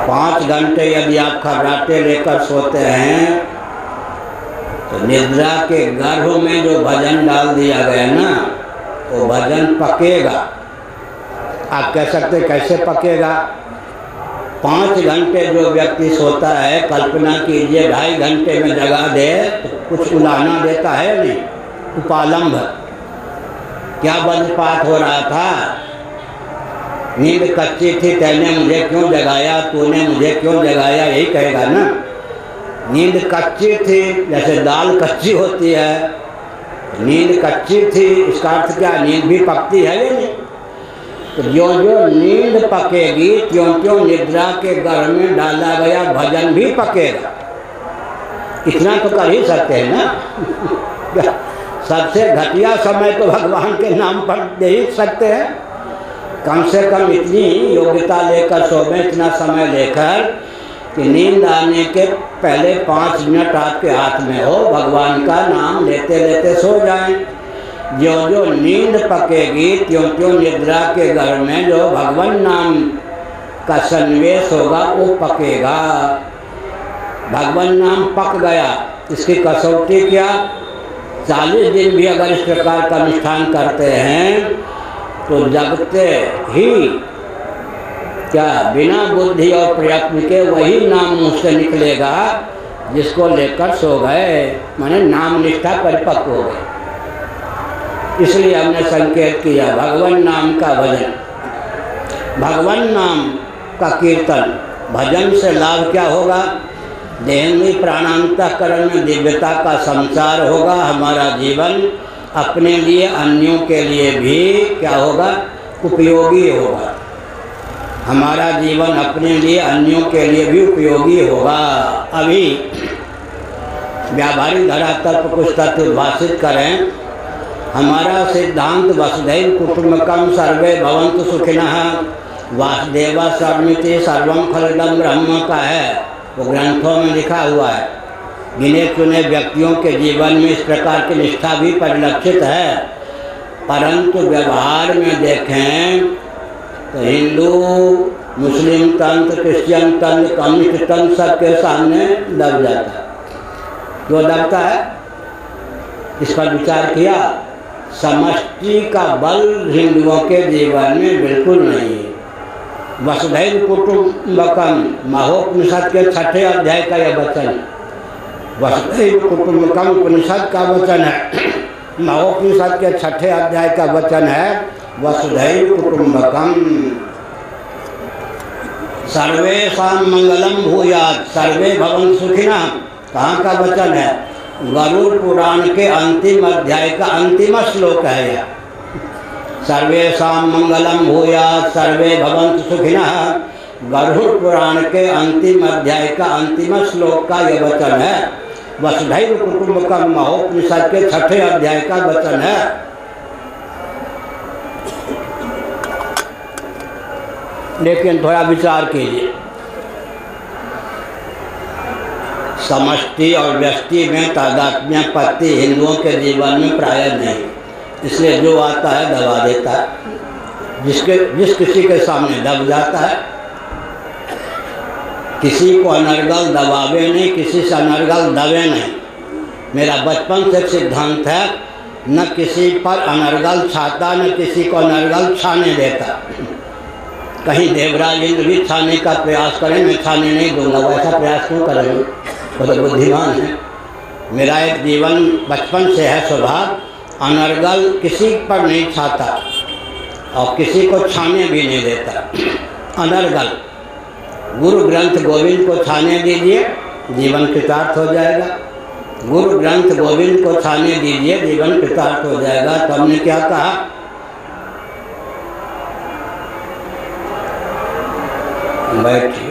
5 घंटे यदि आप खर्राटे लेकर सोते हैं तो निद्रा के गर्भ में जो भजन डाल दिया गया ना, वो भजन पकेगा। आप कह सकते कैसे पकेगा? 5 घंटे जो व्यक्ति सोता है, कल्पना कीजिए 2.5 घंटे में जगा दे तो कुछ उलाहना देता है नहीं, उपालंभ। क्या वज्रपात हो रहा था? नींद कच्ची थी, तैने मुझे क्यों जगाया, तूने मुझे क्यों जगाया, यही कहेगा ना। नींद कच्ची थी, जैसे दाल कच्ची होती है, नींद कच्ची थी, इसका अर्थ क्या? नींद भी पकती है या नहीं? तो जो जो नींद पकेगी त्यों त्यों निद्रा के गर्भ में डाला गया भजन भी पकेगा। इतना तो कर ही सकते हैं ना। सबसे घटिया समय तो भगवान के नाम पर दे ही सकते हैं। कम से कम इतनी योग्यता लेकर सोवें, इतना समय लेकर कि नींद आने के पहले 5 मिनट आपके हाथ में हो, भगवान का नाम लेते लेते सो जाएं। जो जो नींद पकेगी त्यों त्यों निद्रा के घर में जो भगवान नाम का सन्निवेश होगा वो पकेगा। भगवान नाम पक गया, इसकी कसौटी क्या? 40 दिन भी अगर इस प्रकार का अनुष्ठान करते हैं तो जगते ही क्या बिना बुद्धि और प्रयत्न के वही नाम मुँह से निकलेगा जिसको लेकर सो गए, माने नाम निष्ठा परिपक्व हो गए। इसलिए हमने संकेत किया भगवान नाम का भजन, भगवान नाम का कीर्तन। भजन से लाभ क्या होगा? देहनी प्राणांतकरण में दिव्यता का संसार होगा। हमारा जीवन अपने लिए अन्यों के लिए भी क्या होगा? उपयोगी होगा। हमारा जीवन अपने लिए अन्यों के लिए भी उपयोगी होगा। अभी व्यावहारिक धरातल पर कुछ तत्व उद्भाषित करें। हमारा सिद्धांत वसुधैव कुटुंबकम सर्वे भवन्तु सुखिनः वासुदेव सर्वमिति सर्वं खलदं ब्रह्म का है, वो ग्रंथों में लिखा हुआ है। गिने चुने व्यक्तियों के जीवन में इस प्रकार की निष्ठा भी परिलक्षित है, परंतु व्यवहार में देखें तो हिंदू, मुस्लिम तंत्र, क्रिश्चियन तंत्र, कम्युनिस्ट तंत्र सबके सामने दब जाता है। क्यों दबता है? इस पर विचार किया? समष्टि का बल हिंदुओं के जीवन में बिल्कुल नहीं है। वसुधैव कुटुंबकम महोपनिषद के 6ठे अध्याय का यह वचन है। वसुधैव कुटुंबकम उपनिषद का वचन है, महोपनिषद के 6ठे अध्याय का वचन है वसुधैव कुटुंबकम। सर्वेषां मंगलम भूयात् सर्वे भवन्तु सुखिनः कहाँ का वचन है? गरुड़ पुराण के अंतिम अध्याय का अंतिम श्लोक है यह। सर्वेषां मंगलम भूयात् सर्वे भवन्तु सुखिनः गरुड़ पुराण के अंतिम अध्याय का अंतिम श्लोक का यह वचन है। वसुधैव कुटुंबकम महोपनिषद के 6ठे अध्याय का वचन है। लेकिन थोड़ा विचार कीजिए, समष्टि और व्यष्टि में तादात्म्य पत्ति हिंदुओं के जीवन में प्राय नहीं, इसलिए जो आता है दबा देता है। जिस किसी के सामने दब जाता है, किसी को अनर्गल दबावे नहीं, किसी से अनर्गल दबे नहीं। मेरा बचपन से सिद्धांत है, न किसी पर अनर्गल छाता न किसी को अनर्गल छाने देता। कहीं देवराज इंद्र भी छाने का प्रयास करें, मैं छाने नहीं दूंगा, वैसा प्रयास क्यों करेंगे? वो तो बुद्धिमान है। मेरा एक जीवन बचपन से है स्वभाव, अनर्गल किसी पर नहीं छाता और किसी को छाने भी नहीं देता। अनर्गल गुरु ग्रंथ गोविंद को छाने दीजिए, जीवन कृतार्थ हो जाएगा। गुरु ग्रंथ गोविंद को छाने दीजिए, जीवन कृतार्थ हो जाएगा। तो हमने क्या कहा? बैठिए।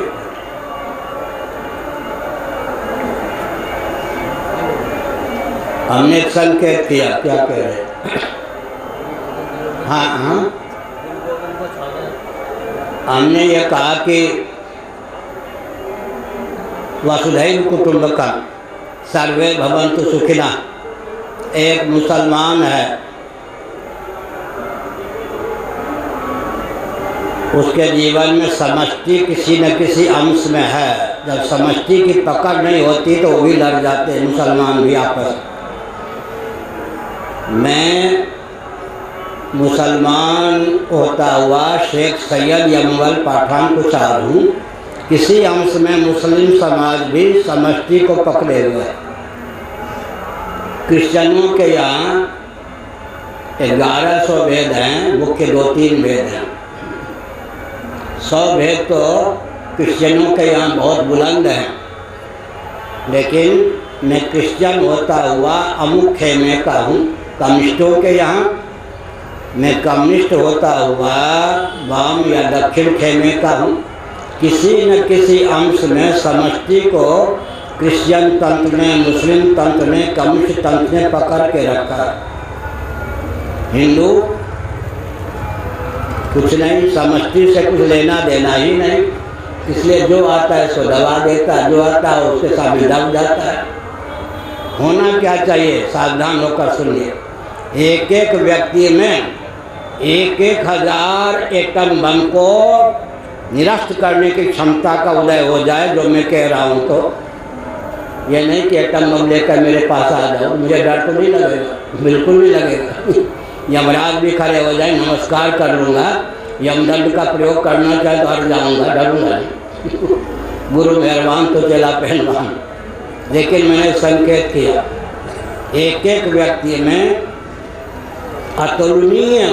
हमने एक संकेत किया, क्या कह रहे? हाँ, हमने ये कहा कि वसुधैव कुटुंबकम सर्वे भवन्तु सुखिनः। एक मुसलमान है, उसके जीवन में समष्टि किसी न किसी अंश में है। जब समष्टि की पकड़ नहीं होती तो वो भी लड़ जाते हैं, मुसलमान भी आपस। मैं मुसलमान होता हुआ शेख सैयद यमवल पठान को चाह हूँ, किसी अंश में मुस्लिम समाज भी समष्टि को पकड़े हुए है। क्रिश्चियनों के यहाँ 1100 वेद हैं, मुख्य 2-3 वेद हैं। 100 भेद तो क्रिश्चियनों के यहाँ बहुत बुलंद हैं, लेकिन मैं क्रिश्चियन होता हुआ अमुक खेमे का हूँ। कम्युनिस्टों के यहाँ मैं कम्युनिस्ट होता हुआ वाम या दक्षिण खेमे का हूँ। किसी न किसी अंश में समष्टि को क्रिश्चियन तंत्र ने, मुस्लिम तंत्र ने, कम्युनिस्ट तंत्र ने पकड़ के रखा। हिंदू कुछ नहीं, समष्टि से कुछ लेना देना ही नहीं, इसलिए जो आता है सो दबा देता है, जो आता है उसके सामने दब जाता है। होना क्या चाहिए? सावधान होकर सुनिए। एक एक व्यक्ति में 1,000 एटम बम को निरस्त करने की क्षमता का उदय हो जाए, जो मैं कह रहा हूँ, तो ये नहीं कि एटम बम लेकर मेरे पास आ जाओ, मुझे डर तो नहीं लगेगा, बिल्कुल नहीं लगेगा। यमराज भी खड़े हो जाए, नमस्कार कर लूँगा, यमदंड का प्रयोग करना चाहे तो हट जाऊँगा, डरूँगा नहीं। गुरु मेहरबान तो चला पहलवान। लेकिन मैंने संकेत किया, एक एक व्यक्ति में अतुलनीय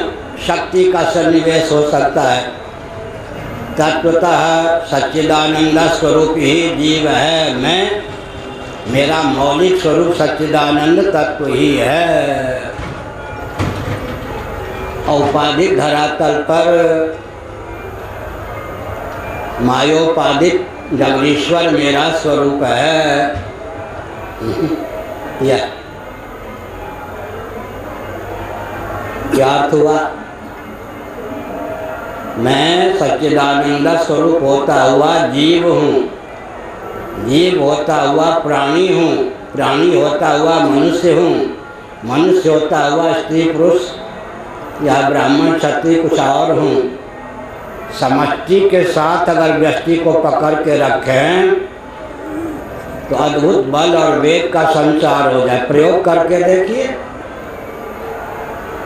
शक्ति का सन्निवेश हो सकता है। तत्वतः सच्चिदानंद स्वरूप ही जीव है। मैं, मेरा मौलिक स्वरूप सच्चिदानंद तत्व ही है। औपाधिक धरातल पर मायोपाधिक जगदीश्वर मेरा स्वरूप है। यह क्या अर्थ हुआ? मैं सच्चिदानंद स्वरूप होता हुआ जीव हूँ, जीव होता हुआ प्राणी हूँ, प्राणी होता हुआ मनुष्य हूँ, मनुष्य होता हुआ स्त्री पुरुष या ब्राह्मण क्षत्रिय कुछ और हूँ। समष्टि के साथ अगर व्यष्टि को पकड़ के रखें तो अद्भुत बल और वेग का संचार हो जाए। प्रयोग करके देखिए।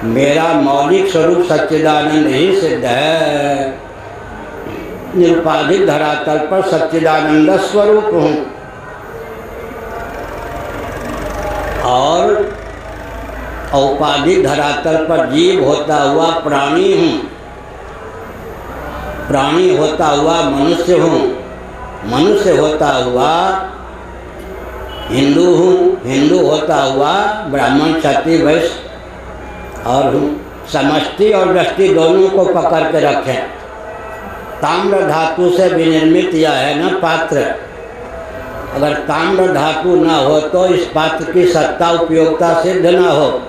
मेरा मौलिक स्वरूप सच्चिदानंद ही सिद्ध है। निरुपाधिक धरातल पर सच्चिदानंद स्वरूप हूँ और औपाधिक धरातल पर जीव होता हुआ प्राणी हूँ, प्राणी होता हुआ मनुष्य हूँ, मनुष्य होता हुआ हिंदू हूँ, हिंदू होता हुआ ब्राह्मण क्षत्रिय वैश्य और हूँ। समष्टि और व्यष्टि दोनों को पकड़ के रखें। ताम्र धातु से विनिर्मित यह है न पात्र। अगर ताम्र धातु न हो तो इस पात्र की सत्ता उपयोगिता सिद्ध न हो।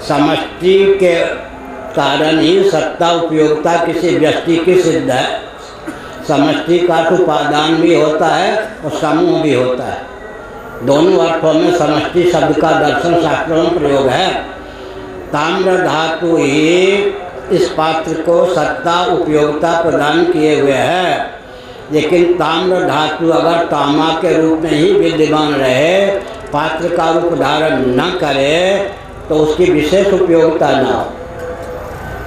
समष्टि के कारण ही सत्ता उपयोगिता किसी व्यक्ति की सिद्ध है। समष्टि का उपादान भी होता है और समूह भी होता है। दोनों अर्थों में समष्टि शब्द का दर्शन शास्त्रों में प्रयोग है। ताम्र धातु ही इस पात्र को सत्ता उपयोगिता प्रदान किए हुए है। लेकिन ताम्र धातु अगर तामा के रूप में ही विद्यमान रहे, पात्र का रूप धारण न करे, तो उसकी विशेष उपयोगिता न हो।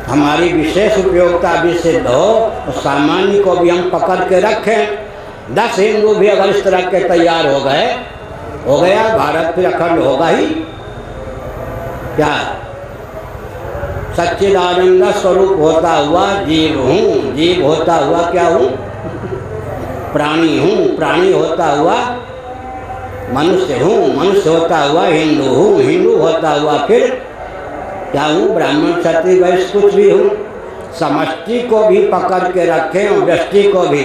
हमारी विशेष उपयोगिता भी सिद्ध हो और सामान्य को भी हम पकड़ के रखें। 10 हिंदू भी अगर इस तरह के तैयार हो गए, हो गया, भारत फिर अखंड होगा ही। क्या सच्चिदानंद स्वरूप होता हुआ जीव हूँ, जीव होता हुआ क्या हूँ? प्राणी हूँ, प्राणी होता हुआ मनुष्य हूँ, मनुष्य होता हुआ हिंदू हूँ, हिंदू होता हुआ फिर क्या हूँ? ब्राह्मण क्षत्रिय वैश्य कुछ भी हूँ। समष्टि को भी पकड़ के रखें और व्यष्टि को भी।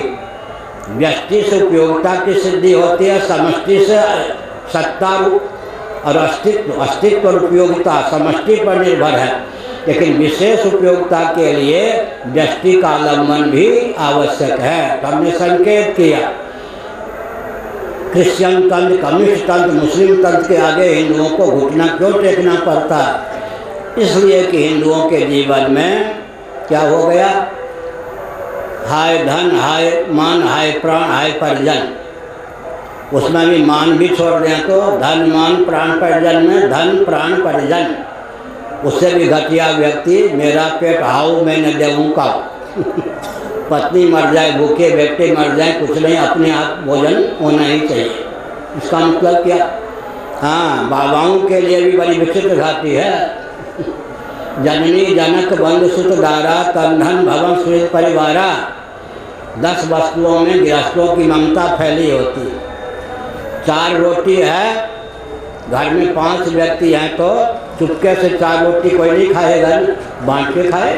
व्यष्टि से उपयोगिता की सिद्धि होती है, समष्टि से सत्ता और अस्तित्व, अस्तित्व और उपयोगिता समष्टि पर निर्भर है। लेकिन विशेष उपयोगिता के लिए व्यष्टि का आलम्बन भी आवश्यक है। तो हमने संकेत किया, क्रिश्चियन तंत्र, कम्युनिस्ट तंत्र, मुस्लिम तंत्र के आगे हिंदुओं को घुटना क्यों टेकना पड़ता है? इसलिए कि हिंदुओं के जीवन में क्या हो गया? हाय धन, हाय मान, हाय प्राण, हाय परिजन। उसमें भी मान भी छोड़ दें तो धन मान प्राण परिजन में धन प्राण परिजन। उससे भी घटिया व्यक्ति मेरा पेट हाउ मैं न देऊँगा। पत्नी मर जाए, भूखे बेटे मर जाए, कुछ नहीं, अपने आप भोजन होना ही चाहिए। इसका मतलब क्या? हाँ, बाबाओं के लिए भी बड़ी विचित्र घाटी है। जननी जनक बंधु सुत दारा तंधन भवन सुत परिवारा। 10 वस्तुओं में गृहस्थों की ममता फैली होती है। 4 रोटी है, घर में 5 व्यक्ति हैं तो चुपके से 4 रोटी कोई नहीं खाएगा, बांट के खाए।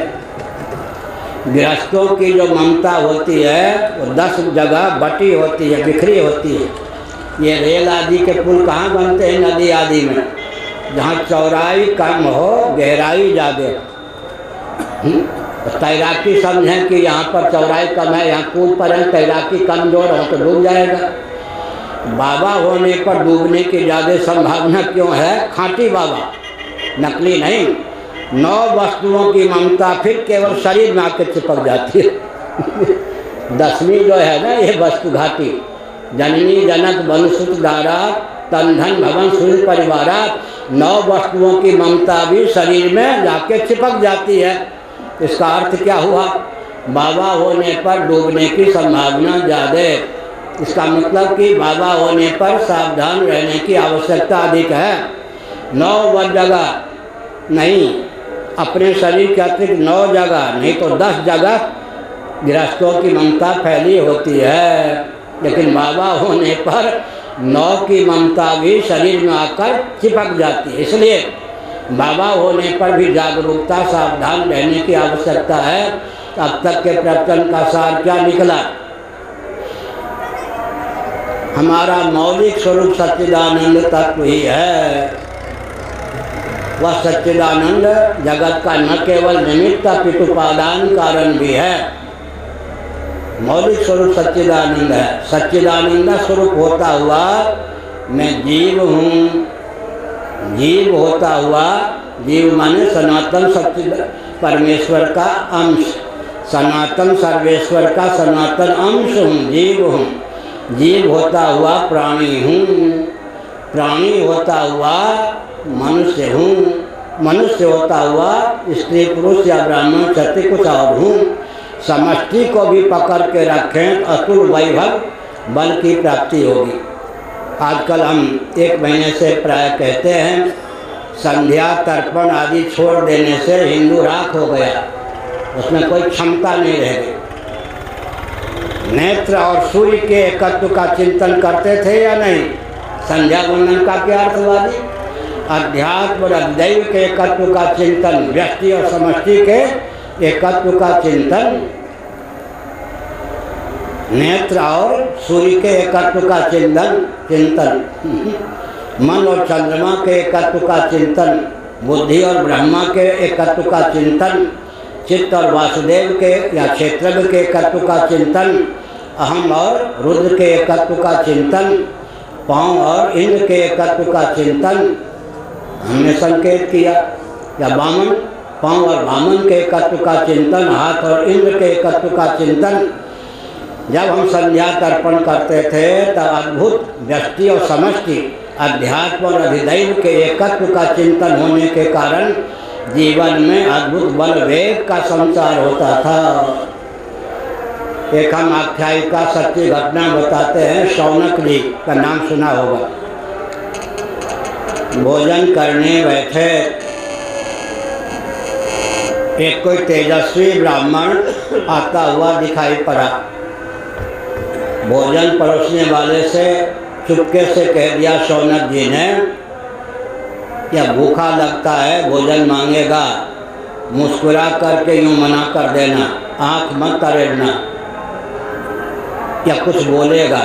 गृहस्थों की जो ममता होती है वो 10 जगह बटी होती है, बिखरी होती है। ये रेल आदि के पुल कहाँ बनते हैं? नदी आदि में, जहाँ चौड़ाई कम हो, गहराई ज़्यादा। तैराकी समझें कि यहाँ पर चौड़ाई कम है, यहाँ कूद पर है, तैराकी कमजोर हो तो डूब जाएगा। बाबा होने पर डूबने की ज़्यादा संभावना क्यों है? खाँटी बाबा, नकली नहीं। 9 वस्तुओं की ममता फिर केवल शरीर में आकर चिपक जाती है। 10वीं जो है ना ये वस्तु घाटी, जननी जनक वंशुत दारा तन धन भवन सूर्य परिवारा, 9 वस्तुओं की ममता भी शरीर में जाके चिपक जाती है। इसका अर्थ क्या हुआ? बाबा होने पर डूबने की संभावना ज़्यादा है। इसका मतलब कि बाबा होने पर सावधान रहने की आवश्यकता अधिक है। 9 जगह नहीं, अपने शरीर के अतिरिक्त 9 जगह नहीं तो 10 जगह गृहस्थों की ममता फैली होती है, लेकिन बाबा होने पर 9 की ममता भी शरीर में आकर चिपक जाती है। इसलिए बाबा होने पर भी जागरूकता, सावधान रहने की आवश्यकता है। अब तक के प्रवचन का सार क्या निकला? हमारा मौलिक स्वरूप सच्चिदानंद तत्व ही है। वह सच्चिदानंद जगत का न केवल निमित्त अपितु उपादान कारण भी है। मौलिक स्वरूप सच्चिदानंद है। सच्चिदानंद स्वरूप होता हुआ मैं जीव हूँ। जीव होता हुआ, जीव माने सनातन सच्चिद परमेश्वर का अंश, सनातन सर्वेश्वर का सनातन अंश हूँ, जीव हूँ। जीव होता हुआ प्राणी हूँ, प्राणी होता हुआ मनुष्य हूँ, मनुष्य होता हुआ स्त्री पुरुष या ब्राह्मण क्षत्रिय कुछ और हूँ। समष्टि को भी पकड़ के रखें, अतुल वैभव बल की प्राप्ति होगी। आजकल हम 1 महीने से प्राय कहते हैं संध्या तर्पण आदि छोड़ देने से हिंदू राख हो गया, उसमें कोई क्षमता नहीं रह गई। नेत्र और सूर्य के एकत्व का चिंतन करते थे या नहीं? संध्या वंदन का क्या अर्थ हुआ जी? अध्यात्म और दैव के एकत्व का चिंतन, व्यक्ति और समष्टि के एकत्व का चिंतन, नेत्र और सूर्य के एकत्व का चिंतन, मन और चंद्रमा के एकत्व का चिंतन, बुद्धि और ब्रह्मा के एकत्व का चिंतन, चित्त और वासुदेव के या क्षेत्रज्ञ के एकत्व का चिंतन, अहम और रुद्र के एकत्व का चिंतन, पांव और इंद्र के एकत्व का चिंतन हमने संकेत किया। या वामन, पांव और वामन के एकत्व का चिंतन, हाथ और इंद्र के एकत्व का चिंतन। जब हम संध्या तर्पण करते थे तब अद्भुत व्यष्टि और समष्टि, अध्यात्म और अधिदैव के एकत्व का चिंतन होने के कारण जीवन में अद्भुत बल वेग का संचार होता था। एक हम आख्यायिका सच्ची घटना बताते हैं। शौनक जी का नाम सुना होगा। भोजन करने बैठे, एक कोई तेजस्वी ब्राह्मण आता हुआ दिखाई पड़ा। भोजन परोसने वाले से चुपके से कह दिया शौनक जी ने, या भूखा लगता है, भोजन मांगेगा, मुस्कुरा करके यूँ मना कर देना, आँख मत तरेड़ना, या कुछ बोलेगा।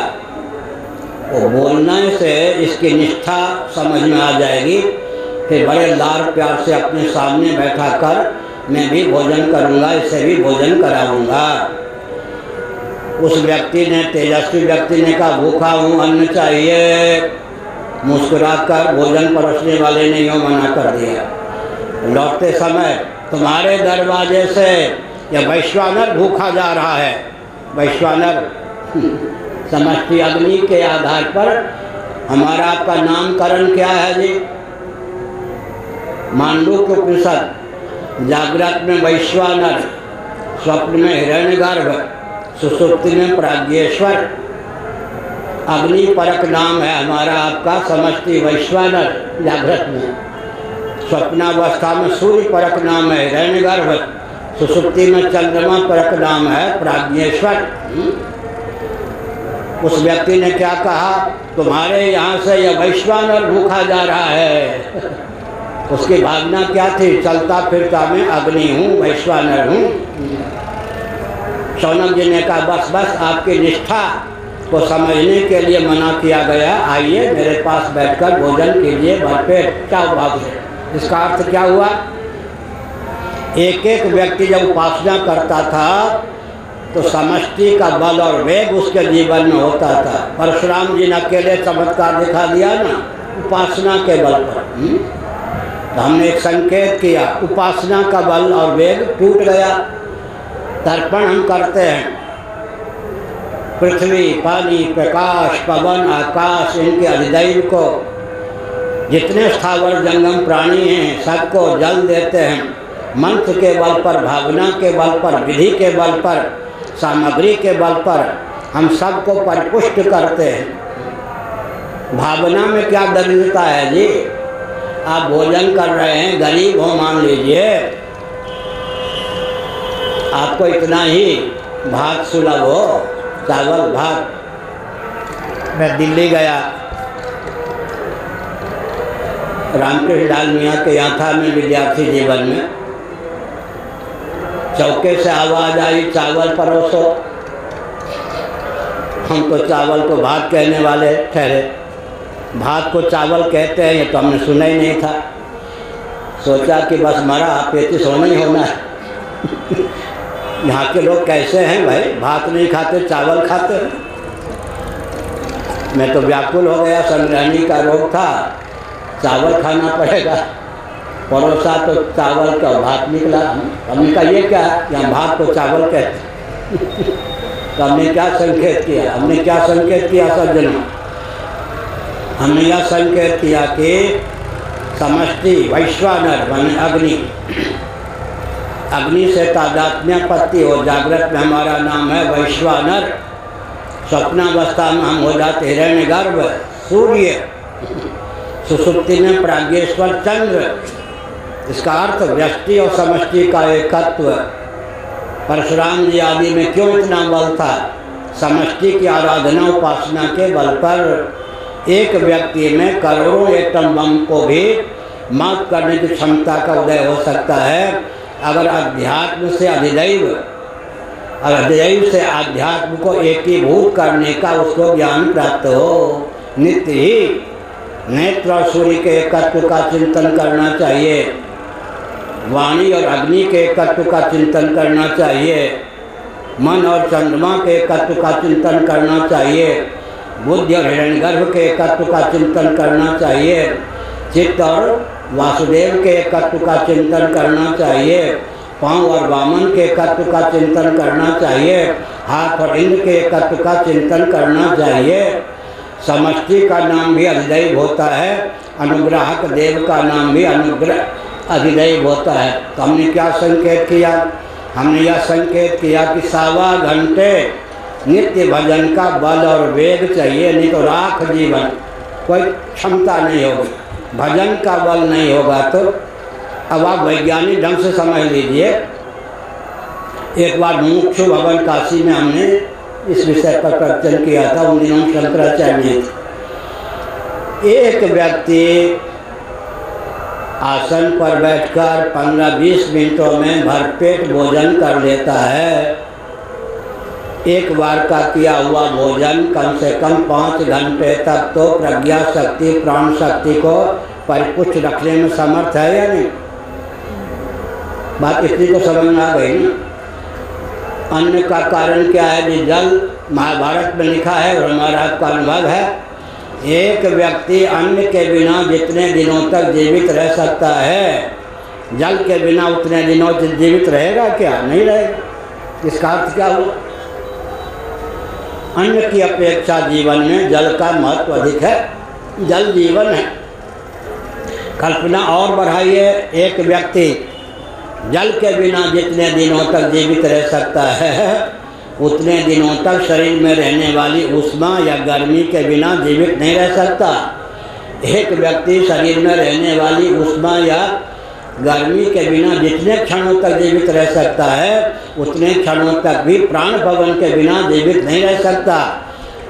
वो बोलने से इसकी निष्ठा समझ में आ जाएगी। फिर बड़े लाड़ प्यार से अपने सामने बैठा कर मैं भी भोजन करूँगा, इसे भी भोजन कराऊँगा। उस व्यक्ति ने, तेजस्वी व्यक्ति ने कहा भूखा हूँ, अन्न चाहिए। मुस्कुरा कर भोजन परोसने वाले ने यूँ मना कर दिया। लौटते समय तुम्हारे दरवाजे से यह वैश्वानर भूखा जा रहा है। वैश्वानर समष्टि अग्नि के आधार पर हमारा आपका नामकरण क्या है जी? मांडूक्य उपनिषद। जागृत में वैश्वानर, स्वप्न में हिरण्यगर्भ, सुसुप्ति में प्राज्ञेश्वर। अग्नि परक नाम है हमारा आपका समष्टि वैश्वानर जागृत में। स्वप्नावस्था में सूर्य परक नाम है हिरण्यगर्भ, सुसुप्ति में चंद्रमा परक नाम है प्राज्ञेश्वर। उस व्यक्ति ने क्या कहा? तुम्हारे यहाँ से यह वैश्वानर भूखा जा रहा है। उसकी भावना क्या थी? चलता फिरता मैं अग्नि हूँ, वैश्वानर हूँ। शौनक जी ने कहा बस बस, आपकी निष्ठा को समझने के लिए मना किया गया। आइए मेरे पास बैठकर भोजन कीजिए भरपेट, क्या भाव से। इसका अर्थ क्या हुआ? एक एक व्यक्ति जब उपासना करता था तो समष्टि का बल और वेग उसके जीवन में होता था। परशुराम जी ने अकेले चमत्कार दिखा दिया ना, उपासना के बल पर। तो हमने एक संकेत किया, उपासना का बल और वेग टूट गया। तर्पण हम करते हैं पृथ्वी, पानी, प्रकाश, पवन, आकाश, इनके अधिदैव को, जितने स्थावर जंगम प्राणी हैं सबको जल देते हैं। मंत्र के बल पर, भावना के बल पर, विधि के बल पर, सामग्री के बल पर हम सबको परिपुष्ट करते हैं। भावना में क्या दरिद्रता है जी? आप भोजन कर रहे हैं, गरीब हो मान लीजिए, आपको इतना ही भात सुलभ हो, चावल भात। मैं दिल्ली गया, रामकृष्ण लाल मियाँ के यहाँ था मैं विद्यार्थी जीवन में। चौके से आवाज़ आई, चावल परोसो। हम तो चावल को भात कहने वाले ठहरे, भात को चावल कहते हैं ये तो हमने सुना ही नहीं था। सोचा कि बस मरा पेचिश होना ही होना है। यहाँ के लोग कैसे हैं भाई, भात नहीं खाते चावल खाते हैं। मैं तो व्याकुल हो गया, संग्रहणी का रोग था, चावल खाना पड़ेगा। परोसा तो चावल का भात निकला। हमने कहा ये क्या है, यहाँ भात को चावल कहते। तो हमने क्या संकेत किया, सज्जनों, हमने यह संकेत किया कि समष्टि वैश्वानर माने अग्नि, अग्नि से तादात्म्यपत्ति हो। जागृत में हमारा नाम है वैश्वानर, स्वप्नावस्था में हम हो जाते हिरण्यगर्भ सूर्य, सुषुप्ति में प्राज्ञेश्वर चंद्र। इसका अर्थ व्यष्टि और समष्टि का एकत्व। परशुराम जी आदि में क्यों इतना बल था? समष्टि की आराधना उपासना के बल पर एक व्यक्ति में करोड़ों एटम बम को भी मात करने की क्षमता का उदय हो सकता है, अगर अध्यात्म से अधिदैव, अधिदैव से अध्यात्म को एकीभूत करने का उसको ज्ञान प्राप्त हो। नित्य ही नेत्र और सूर्य के एकत्व का चिंतन करना चाहिए, वाणी और अग्नि के एकत्व का चिंतन करना चाहिए, मन और चंद्रमा के एकत्व का चिंतन करना चाहिए, बुद्धि और हिरण्यगर्भ के एकत्व का चिंतन करना चाहिए, चित्त और वासुदेव के एकत्व का चिंतन करना चाहिए, पांव और वामन के एकत्व का चिंतन करना चाहिए, हाथ और इंद्र के एकत्व का चिंतन करना चाहिए। समष्टि का नाम भी अधिदैव होता है, अनुग्राहक देव का नाम भी अनुग्रह अधिदैव होता है। तो हमने क्या संकेत किया? हमने यह संकेत किया कि 1.25 घंटे नित्य भजन का बल और वेग चाहिए, नहीं तो राख जीवन, कोई क्षमता नहीं होगी। भजन का बल नहीं होगा तो अब आप वैज्ञानिक ढंग से समझ लीजिए। एक बार मुमुक्षु भवन काशी में हमने इस विषय पर प्रवचन किया था, उन दिनों शंकराचार्य थे। एक व्यक्ति आसन पर बैठकर 15-20 मिनटों में भरपेट भोजन कर लेता है। एक बार का किया हुआ भोजन कम से कम 5 घंटे तक तो प्रज्ञा शक्ति, प्राण शक्ति को परिपुष्ट रखने में समर्थ है या नहीं? बात इतनी तो समझ में आ गई ना। अन्न का कारण क्या है? जी जल, महाभारत में लिखा है और हमारा आपका अनुभव है। एक व्यक्ति अन्न के बिना जितने दिनों तक जीवित रह सकता है, जल के बिना उतने दिनों तक जीवित रहेगा क्या? नहीं रहेगा। इसका अर्थ क्या हुआ? अन्न की अपेक्षा जीवन में जल का महत्व अधिक है, जल जीवन है। कल्पना और बढ़ाइए, एक व्यक्ति जल के बिना जितने दिनों तक जीवित रह सकता है, उतने दिनों तक शरीर में रहने वाली ऊष्मा या गर्मी के बिना जीवित नहीं रह सकता। एक व्यक्ति शरीर में रहने वाली ऊष्मा या गर्मी के बिना जितने क्षणों तक जीवित रह सकता है, उतने क्षणों तक भी प्राण पवन के बिना जीवित नहीं रह सकता।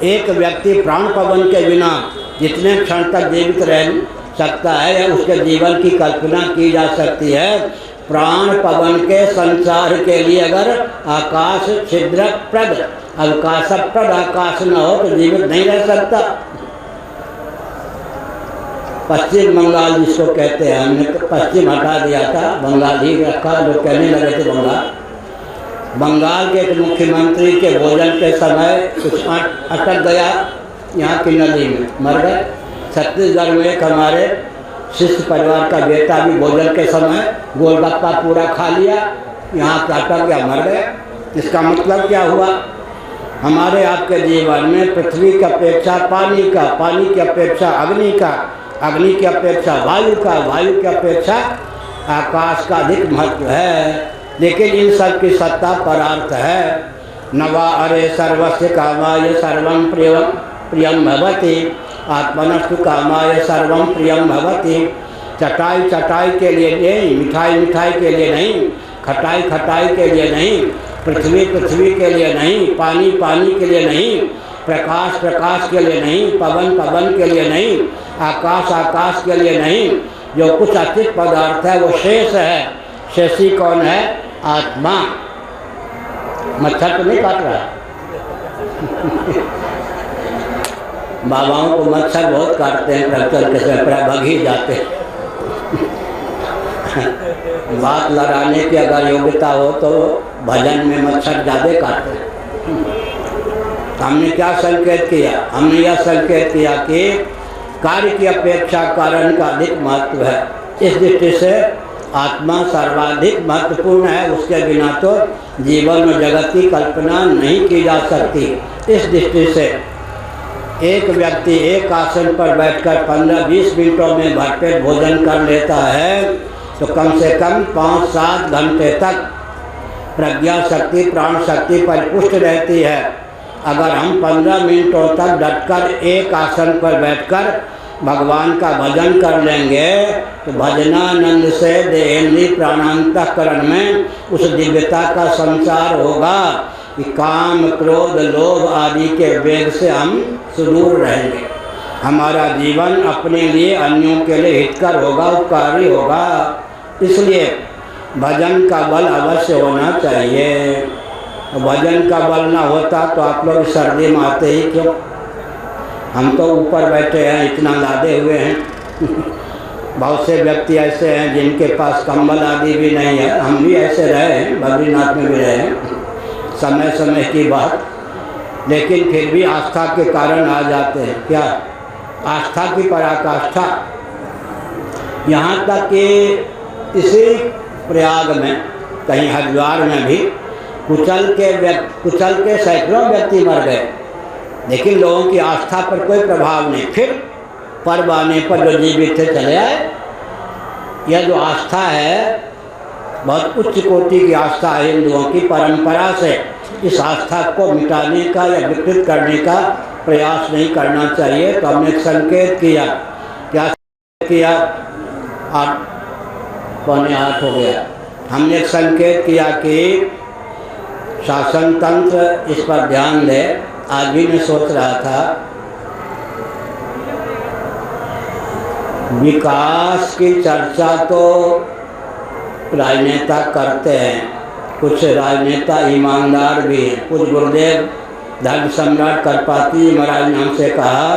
एक व्यक्ति प्राण पवन के बिना जितने क्षण तक जीवित रह सकता है, उसके जीवन की कल्पना की जा सकती है। प्राण पवन के संसार के लिए अगर आकाश छिद्रप्रद, अवकाशप्रद आकाश न हो तो जीवित नहीं रह सकता। पश्चिम बंगाल जिसको कहते हैं, हमने पश्चिम हटा दिया था, बंगाल ही रखा, लोग कहने लगे थे बंगाल। बंगाल के एक मुख्यमंत्री के भोजन के समय कुछ अटक गया यहाँ की नदी में, मर गए। छत्तीसगढ़ में एक हमारे शिष्य परिवार का बेटा भी भोजन के समय गोलगप्पा पूरा खा लिया, यहाँ पे अटक गया, मर गया। इसका मतलब क्या हुआ? हमारे आपके जीवन में पृथ्वी की अपेक्षा पानी का, पानी की अपेक्षा अग्नि का, अग्नि की अपेक्षा वायु का, वायु की अपेक्षा आकाश का अधिक महत्व है। लेकिन इन सब की सत्ता परार्थ है। नवा अरे सर्वस्य कामाय सर्वं प्रियम भवति, आत्मनस्तु कामाय सर्वं प्रियम भवति। चटाई चटाई के लिए नहीं, मिठाई मिठाई के लिए नहीं, खटाई खटाई के लिए नहीं, पृथ्वी पृथ्वी के लिए नहीं, पानी पानी के लिए नहीं, प्रकाश प्रकाश के लिए नहीं, पवन पवन के लिए नहीं, आकाश आकाश के लिए नहीं। जो कुछ अतिरिक्त पदार्थ है वो शेष है। शेषी कौन है? आत्मा। मच्छर तो नहीं काट रहा बाबाओं को मच्छर बहुत काटते हैं, प्रवचन के समय भग ही जाते हैं बात लड़ाने की अगर योग्यता हो तो भजन में मच्छर ज़्यादा काटते हैं। हमने क्या संकेत किया? हमने यह संकेत किया कि कार्य की अपेक्षा कारण का अधिक महत्व है। इस दृष्टि से आत्मा सर्वाधिक महत्वपूर्ण है, उसके बिना तो जीवन और जगत की कल्पना नहीं की जा सकती। इस दृष्टि से एक व्यक्ति एक आसन पर बैठकर 15-20 मिनटों में भरपेट भोजन कर लेता है तो कम से कम 5-7 घंटे तक प्रज्ञा शक्ति प्राण शक्ति परिपुष्ट रहती है। अगर हम 15 मिनटों तक डटकर एक आसन पर बैठकर भगवान का भजन कर लेंगे तो भजनानंद से देहेंद्री प्राणांतकरण में उस दिव्यता का संचार होगा कि काम क्रोध लोभ आदि के वेग से हम सुदूर रहेंगे। हमारा जीवन अपने लिए अन्यों के लिए हितकर होगा, उपकारी होगा। इसलिए भजन का बल अवश्य होना चाहिए। भजन का बल ना होता तो आप लोग सर्दी में आते ही क्यों? हम तो ऊपर बैठे हैं, इतना लादे हुए हैं बहुत से व्यक्ति ऐसे हैं जिनके पास कंबल आदि भी नहीं है। हम भी ऐसे रहे हैं, बद्रीनाथ में भी रहे हैं, समय समय की बात। लेकिन फिर भी आस्था के कारण आ जाते हैं। क्या? आस्था की पराकाष्ठा। यहाँ तक कि इसी प्रयाग में, कहीं हरिद्वार में भी कुचल के सैकड़ों व्यक्ति मर गए, लेकिन लोगों की आस्था पर कोई प्रभाव नहीं। फिर पर्व आने पर जो जीवित थे चले आए। यह जो आस्था है बहुत उच्च कोटि की आस्था है हिंदुओं की परंपरा से। इस आस्था को मिटाने का या विकृत करने का प्रयास नहीं करना चाहिए। तो हमने एक संकेत किया। क्या किया? 7:45 हो गया। हमने एक संकेत किया कि शासन तंत्र इस पर ध्यान दे। आज भी मैं सोच रहा था विकास की चर्चा तो राजनेता करते हैं, कुछ राजनेता ईमानदार भी हैं। कुछ गुरुदेव धर्म सम्राट करपाती महाराज ने हमसे कहा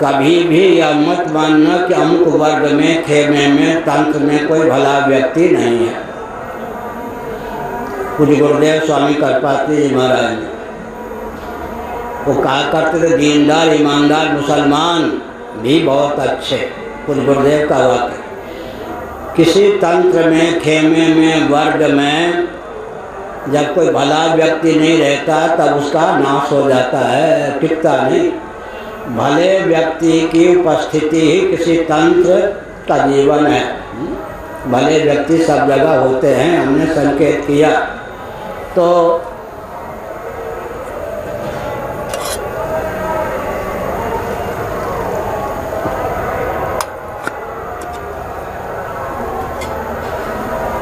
कभी भी यह मत मानना कि अमुक वर्ग में खेमे में तंत्र में कोई भला व्यक्ति नहीं है। कुछ गुरुदेव स्वामी करपाती महाराज ने वो कहा करते थे दीनदार ईमानदार मुसलमान भी बहुत अच्छे। कुछ गुरुदेव का वाक्य। किसी तंत्र में खेमे में वर्ग में जब कोई भला व्यक्ति नहीं रहता तब उसका नाश हो जाता है, टिकता नहीं। भले व्यक्ति की उपस्थिति ही किसी तंत्र का जीवन है। भले व्यक्ति सब जगह होते हैं, हमने संकेत किया। तो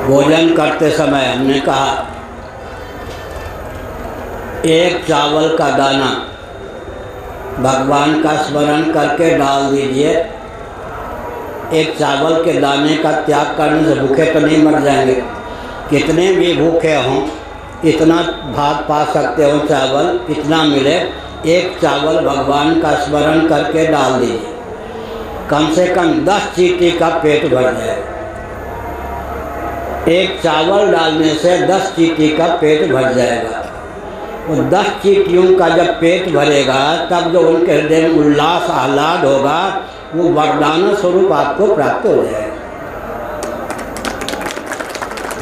भोजन करते समय हमने कहा एक चावल का दाना भगवान का स्मरण करके डाल दीजिए। एक चावल के दाने का त्याग करने से भूखे तो नहीं मर जाएंगे। कितने भी भूखे हों इतना भाग पा सकते हो, चावल इतना मिले। एक चावल भगवान का स्मरण करके डाल दीजिए, कम से कम 10 चींटी का पेट भर जाएगा। एक चावल डालने से 10 चींटी का पेट भर जाएगा। वो 10 चींटियों का जब पेट भरेगा तब जो उनके हृदय में उल्लास आह्लाद होगा वो वरदान स्वरूप आपको प्राप्त हो जाएगा।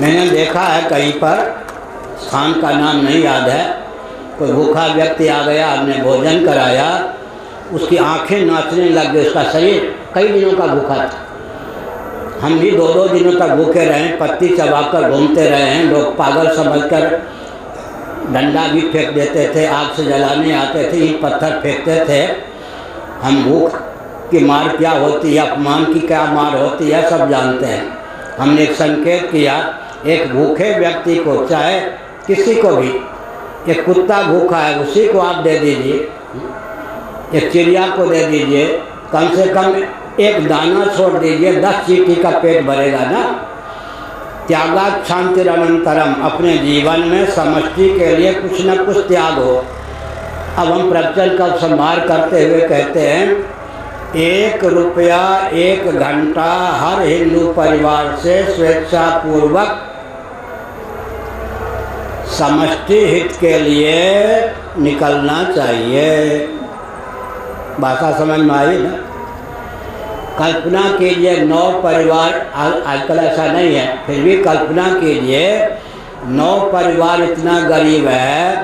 मैंने देखा है कहीं पर, स्थान का नाम नहीं याद है, कोई भूखा व्यक्ति आ गया, हमने भोजन कराया, उसकी आंखें नाचने लग गई, उसका शरीर कई दिनों का भूखा था। हम भी 2-2 दिनों तक भूखे रहे, पत्ती चबाकर घूमते रहे हैं, लोग पागल समझकर डंडा भी फेंक देते थे, आग से जलाने आते थे, ईंट पत्थर फेंकते थे। हम भूख की मार क्या होती है, अपमान की क्या मार होती है, सब जानते हैं। हमने एक संकेत किया, एक भूखे व्यक्ति को, चाहे किसी को भी, एक कुत्ता भूखा है उसी को आप दे दीजिए, एक चिड़िया को दे दीजिए, कम से कम एक दाना छोड़ दीजिए, 10 चींटी का पेट भरेगा ना। त्यागात् शांतिरनंतरम, अपने जीवन में समष्टि के लिए कुछ न कुछ त्याग हो। अब हम प्रवचन का संभार करते हुए कहते हैं, 1 रुपया 1 घंटा हर हिंदू परिवार से स्वेच्छापूर्वक समष्टि हित के लिए निकलना चाहिए। भाषा समझ में आई ना? कल्पना कीजिए 9 परिवार, आजकल ऐसा नहीं है, फिर भी कल्पना कीजिए 9 परिवार इतना गरीब है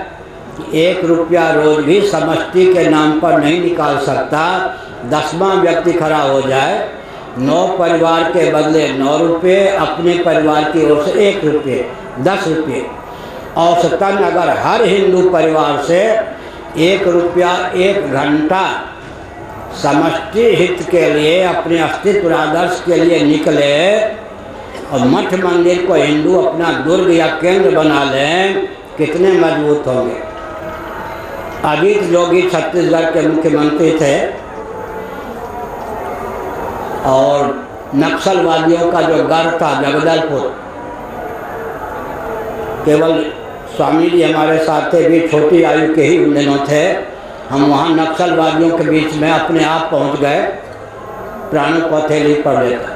कि 1 रुपया रोज भी समष्टि के नाम पर नहीं निकाल सकता। 10वां व्यक्ति खड़ा हो जाए, 9 परिवार के बदले 9 रुपये, अपने परिवार की ओर से 1 रुपये, 10 रुपये। औसतन अगर हर हिंदू परिवार से 1 रुपया 1 घंटा समष्टि हित के लिए, अपने अस्तित्व आदर्श के लिए निकले और मठ मंदिर को हिंदू अपना दुर्ग या केंद्र बना लें, कितने मजबूत होंगे। अजीत जोगी छत्तीसगढ़ के मुख्यमंत्री थे और नक्सलवादियों का जो गढ़ था जगदलपुर, केवल स्वामी जी हमारे साथ थे, भी छोटी आयु के ही उन दिनों थे। हम वहाँ नक्सलवादियों के बीच में अपने आप पहुँच गए, प्राणों को हथेली पर लेकर।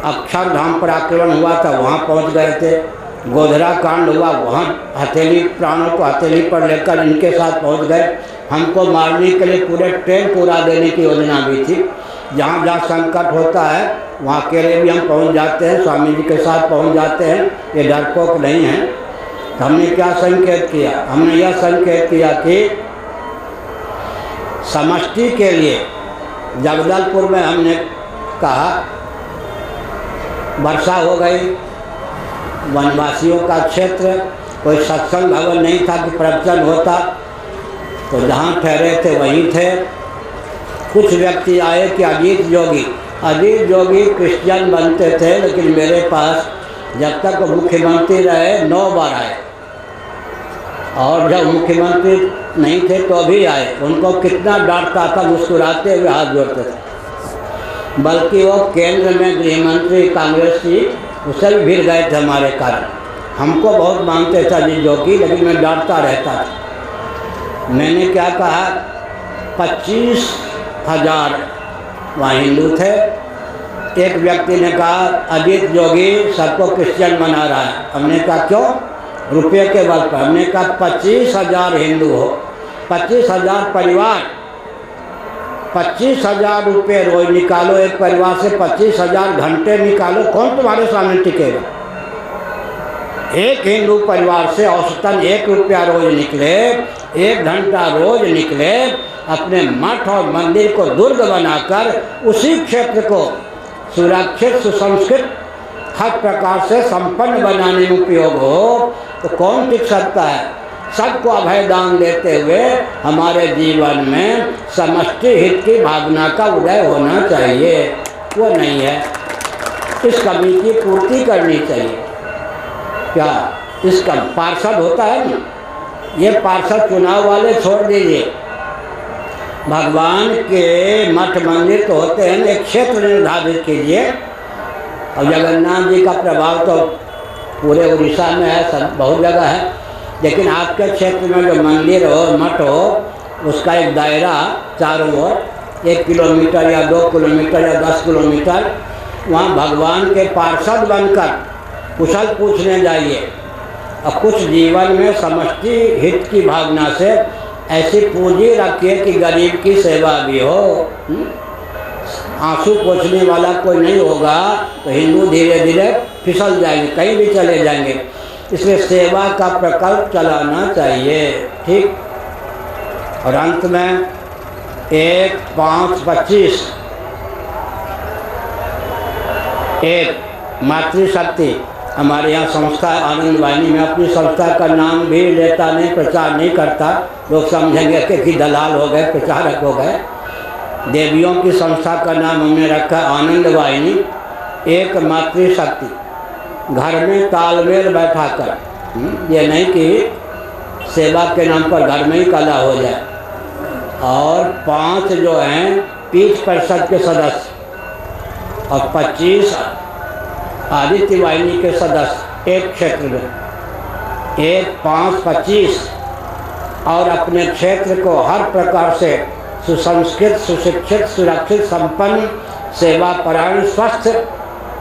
अक्षरधाम पर आक्रमण हुआ था, वहाँ पहुँच गए थे। गोधरा कांड हुआ, वहाँ हथेली, प्राणों को हथेली पर लेकर इनके साथ पहुँच गए। हमको मारने के लिए पूरे ट्रेन पूरा देने की योजना भी थी। जहाँ जहाँ संकट होता है वहाँ अकेले भी हम पहुँच जाते हैं, स्वामी जी के साथ पहुँच जाते हैं, ये डरपोक नहीं है। तो हमने क्या संकेत किया? हमने यह संकेत किया कि समष्टि के लिए जगदलपुर में हमने कहा, वर्षा हो गई, वनवासियों का क्षेत्र, कोई सत्संग भवन नहीं था कि प्रवचन होता, तो जहाँ ठहरे थे वहीं थे। कुछ व्यक्ति आए कि अजीत जोगी क्रिश्चियन बनते थे, लेकिन मेरे पास जब तक मुख्यमंत्री रहे 9 बार आए, और जब मुख्यमंत्री नहीं थे तो भी आए। उनको कितना डांटता था, मुस्कुराते हुए हाथ जोड़ते थे। बल्कि वो केंद्र में गृह मंत्री कांग्रेस की, उससे भी भिड़ गए थे हमारे कारण। हमको बहुत मानते थे अजीत जोगी, लेकिन मैं डांटता रहता था। मैंने क्या कहा, 25,000 वहाँ हिंदू थे। एक व्यक्ति ने कहा अजीत जोगी सबको क्रिश्चियन बना रहा है। हमने कहा क्यों? रुपये के बल पर। हमने कहा 25,000 हिंदू हो, 25,000 परिवार, 25,000 रुपये रोज निकालो, एक परिवार से 25,000 घंटे निकालो, कौन तुम्हारे सामने टिकेगा? एक हिंदू परिवार से औसतन 1 रुपया रोज निकले, 1 घंटा रोज निकले, अपने मठ और मंदिर को दुर्ग बनाकर उसी क्षेत्र को सुरक्षित, सुसंस्कृत, हर प्रकार से संपन्न बनाने में उपयोग हो, तो कौन टिक सकता है? सबको अभय दान देते हुए हमारे जीवन में समष्टि हित की भावना का उदय होना चाहिए। वो नहीं है, इस कमी की पूर्ति करनी चाहिए। क्या इसका पार्षद होता है ना, ये पार्षद चुनाव वाले छोड़ दीजिए। भगवान के मठ मंदिर तो होते हैं, एक क्षेत्र निर्धारित कीजिए। और जगन्नाथ जी का प्रभाव तो पूरे उड़ीसा में है, सब बहुत जगह है, लेकिन आपके क्षेत्र में जो मंदिर हो, मठ हो, उसका एक दायरा चारों ओर 1 किलोमीटर या 2 किलोमीटर या 10 किलोमीटर, वहाँ भगवान के पार्षद बनकर कुशल पूछने जाइए। और कुछ जीवन में समष्टि हित की भावना से ऐसी पूंजी रखिए कि गरीब की सेवा भी हो। आंसू पोंछने वाला कोई नहीं होगा तो हिंदू धीरे धीरे फिसल जाएंगे, कहीं भी चले जाएंगे। इसलिए सेवा का प्रकल्प चलाना चाहिए। ठीक। और अंत में 1-5-25 एक मातृशक्ति हमारे यहाँ संस्था आनंद वाहिनी में, अपनी संस्था का नाम भी लेता नहीं, प्रचार नहीं करता, लोग समझेंगे कि दलाल हो गए, प्रचारक हो गए। देवियों की संस्था का नाम हमने रखा आनंद वाहिनी। एक मातृशक्ति, घर में तालमेल बैठाकर, ये नहीं कि सेवा के नाम पर घर में ही कला हो जाए। और 5 जो हैं पीठ परिषद के सदस्य और 25 आदित्य वाहिनी के सदस्य एक क्षेत्र में, 1-5-25 और अपने क्षेत्र को हर प्रकार से सुसंस्कृत, सुशिक्षित, सुरक्षित, संपन्न, सेवापरायण, स्वस्थ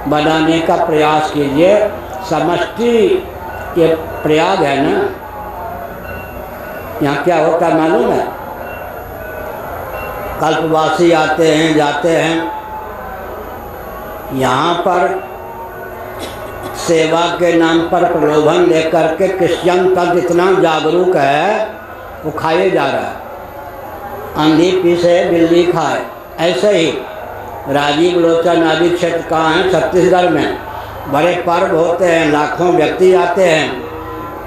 बनाने का प्रयास कीजिए। समष्टि ये प्रयाग है ना, यहाँ क्या होता है मालूम है? कल्पवासी आते हैं, जाते हैं। यहाँ पर सेवा के नाम पर प्रलोभन लेकर के क्रिश्चियन तंत्र इतना जागरूक है, वो खाए जा रहा है। अंधी पीसे बिल्ली खाए। ऐसे ही राजीव लोचन आदि क्षेत्र कहाँ हैं? छत्तीसगढ़ में बड़े पर्व होते हैं, लाखों व्यक्ति आते हैं।